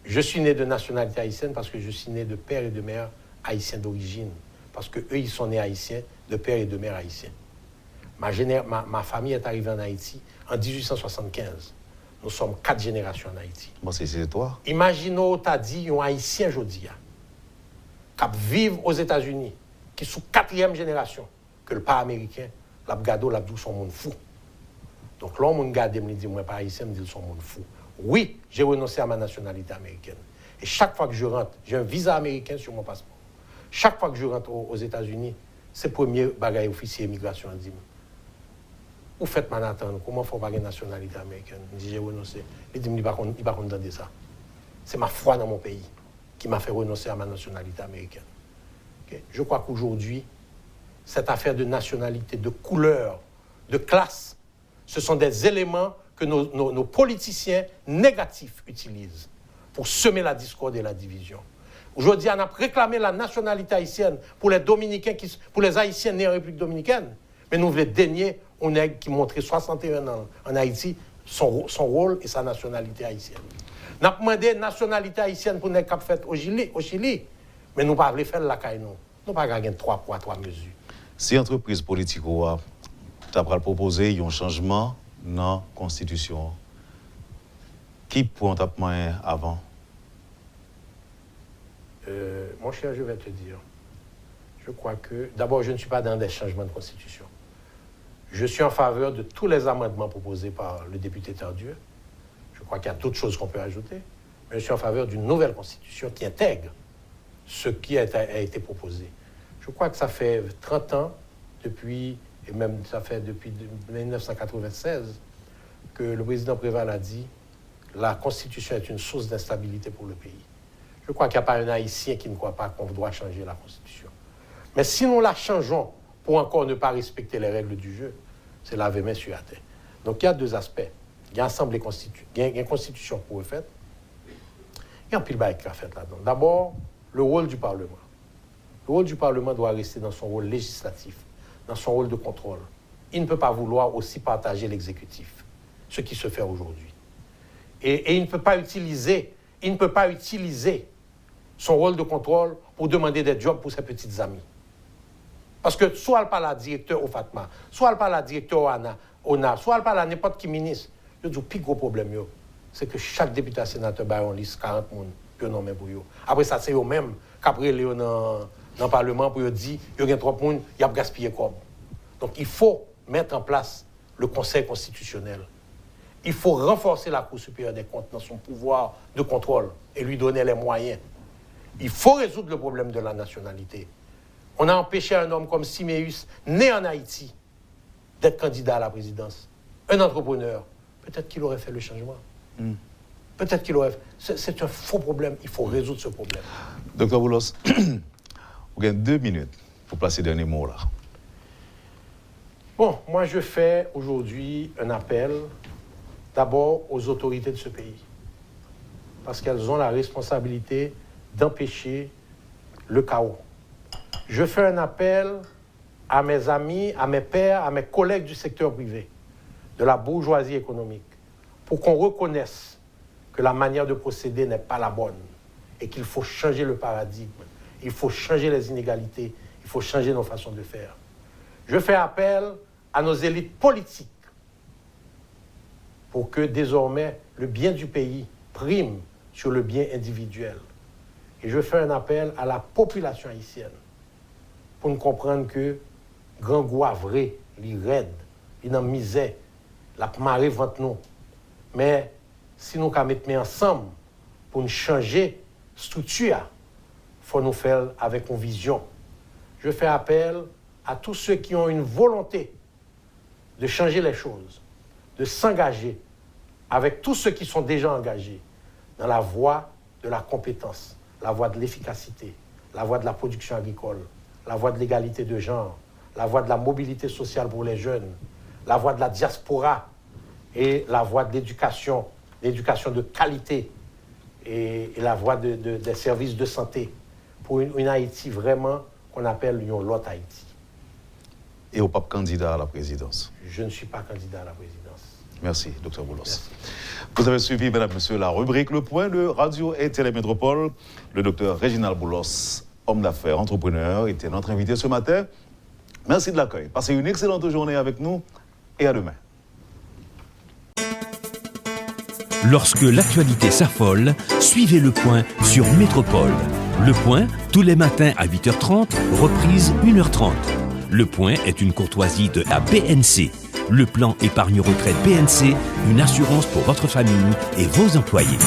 je suis né de nationalité haïtienne parce que je suis né de père et de mère haïtiens d'origine. Parce qu'eux, ils sont nés haïtiens, de père et de mère haïtiens. Ma famille est arrivée en Haïti en 1875. Nous sommes 4 générations en Haïti. Bon, c'est toi. Imaginons, tu as dit, un haïtien aujourd'hui, qui vivent aux États-Unis, qui sont 4e génération. Que le pas américain, l'abgado, l'abdou sont monde fou. Donc l'homme me garde, me dit, moi pas haïtien, me dit, sont monde fou. Oui, j'ai renoncé à ma nationalité américaine. Et chaque fois que je rentre, j'ai un visa américain sur mon passeport. Chaque fois que je rentre aux États-Unis, c'est le premier bagage officier immigration. Il dit, vous faites Manhattan, comment faut pas une nationalité américaine? Il dit, j'ai renoncé. Il dit, il va pas entendre ça. C'est ma foi dans mon pays qui m'a fait renoncer à ma nationalité américaine. Okay? Je crois qu'aujourd'hui, cette affaire de nationalité, de couleur, de classe, ce sont des éléments que nos politiciens négatifs utilisent pour semer la discorde et la division. Aujourd'hui, on a réclamé la nationalité haïtienne pour les Dominicains, pour les Haïtiens nés en République dominicaine, mais nous voulons dénier un nègre qui montrait 61 ans en Haïti, son rôle et sa nationalité haïtienne. Nous avons demandé la nationalité haïtienne pour les cap fait au Chili, mais nous ne pouvons pas faire la caille, nous. Nous ne pouvons pas gagner 3 poids, 3 mesures. Si l'entreprise politique a proposé un changement dans la Constitution, qui peut taper avant? Mon cher, je vais te dire. Je crois que, d'abord, je ne suis pas dans des changements de Constitution. Je suis en faveur de tous les amendements proposés par le député Tardieu. Je crois qu'il y a d'autres choses qu'on peut ajouter. Mais je suis en faveur d'une nouvelle Constitution qui intègre ce qui a été proposé. Je crois que ça fait 30 ans, et même ça fait depuis 1996, que le président Préval a dit que la Constitution est une source d'instabilité pour le pays. Je crois qu'il n'y a pas un Haïtien qui ne croit pas qu'on doit changer la Constitution. Mais si nous la changeons pour encore ne pas respecter les règles du jeu, c'est laver main sur la terre. Donc il y a 2 aspects. Il y a l'Assemblée constituée, il y a une Constitution pour refaire, il y a un pile bail qui a fait là-dedans. D'abord, le rôle du Parlement. Le rôle du Parlement doit rester dans son rôle législatif, dans son rôle de contrôle. Il ne peut pas vouloir aussi partager l'exécutif, ce qui se fait aujourd'hui. Et il ne peut pas utiliser son rôle de contrôle pour demander des jobs pour ses petites amies. Parce que soit elle parle à directeur au FATMA, soit elle parle à directeur au ONA, soit elle parle à n'importe qui ministre. Je dis, le plus gros problème, c'est que chaque député sénateur a une liste 40 personnes pour nommer pour eux. Après ça, c'est eux-mêmes qui après dans le Parlement pour dire qu'il y a trop de personnes, il y a gaspillé comme. Donc il faut mettre en place le Conseil constitutionnel. Il faut renforcer la Cour supérieure des comptes dans son pouvoir de contrôle et lui donner les moyens. Il faut résoudre le problème de la nationalité. On a empêché un homme comme Siméus, né en Haïti, d'être candidat à la présidence. Un entrepreneur. Peut-être qu'il aurait fait le changement. Peut-être qu'il aurait fait... C'est un faux problème. Il faut résoudre ce problème. Docteur Boulos, vous avez 2 minutes pour placer le dernier mot là. Bon, moi je fais aujourd'hui un appel d'abord aux autorités de ce pays. Parce qu'elles ont la responsabilité d'empêcher le chaos. Je fais un appel à mes amis, à mes pairs, à mes collègues du secteur privé, de la bourgeoisie économique, pour qu'on reconnaisse que la manière de procéder n'est pas la bonne et qu'il faut changer le paradigme, il faut changer les inégalités, il faut changer nos façons de faire. Je fais appel à nos élites politiques pour que désormais le bien du pays prime sur le bien individuel. Et je fais un appel à la population haïtienne pour nous comprendre que grand goût vrai, il raide, il en misère, la marée vente nous. Mais si nous mettons ensemble pour nous changer la structure, il faut nous faire avec une vision. Je fais appel à tous ceux qui ont une volonté de changer les choses, de s'engager avec tous ceux qui sont déjà engagés dans la voie de la compétence, la voie de l'efficacité, la voie de la production agricole, la voie de l'égalité de genre, la voie de la mobilité sociale pour les jeunes, la voie de la diaspora et la voie de l'éducation de qualité et la voie des services de santé pour une Haïti vraiment qu'on appelle l'autre Haïti. Et au pape candidat à la présidence? Je ne suis pas candidat à la présidence. Merci, Dr Boulos. Merci. Vous avez suivi, mesdames et messieurs, la rubrique Le Point de Radio et Télémétropole. Le docteur Réginald Boulos, homme d'affaires, entrepreneur, était notre invité ce matin. Merci de l'accueil. Passez une excellente journée avec nous et à demain. Lorsque l'actualité s'affole, suivez Le Point sur Métropole. Le Point, tous les matins à 8h30, reprise 1h30. Le Point est une courtoisie de la BNC. Le plan épargne retraite BNC, une assurance pour votre famille et vos employés.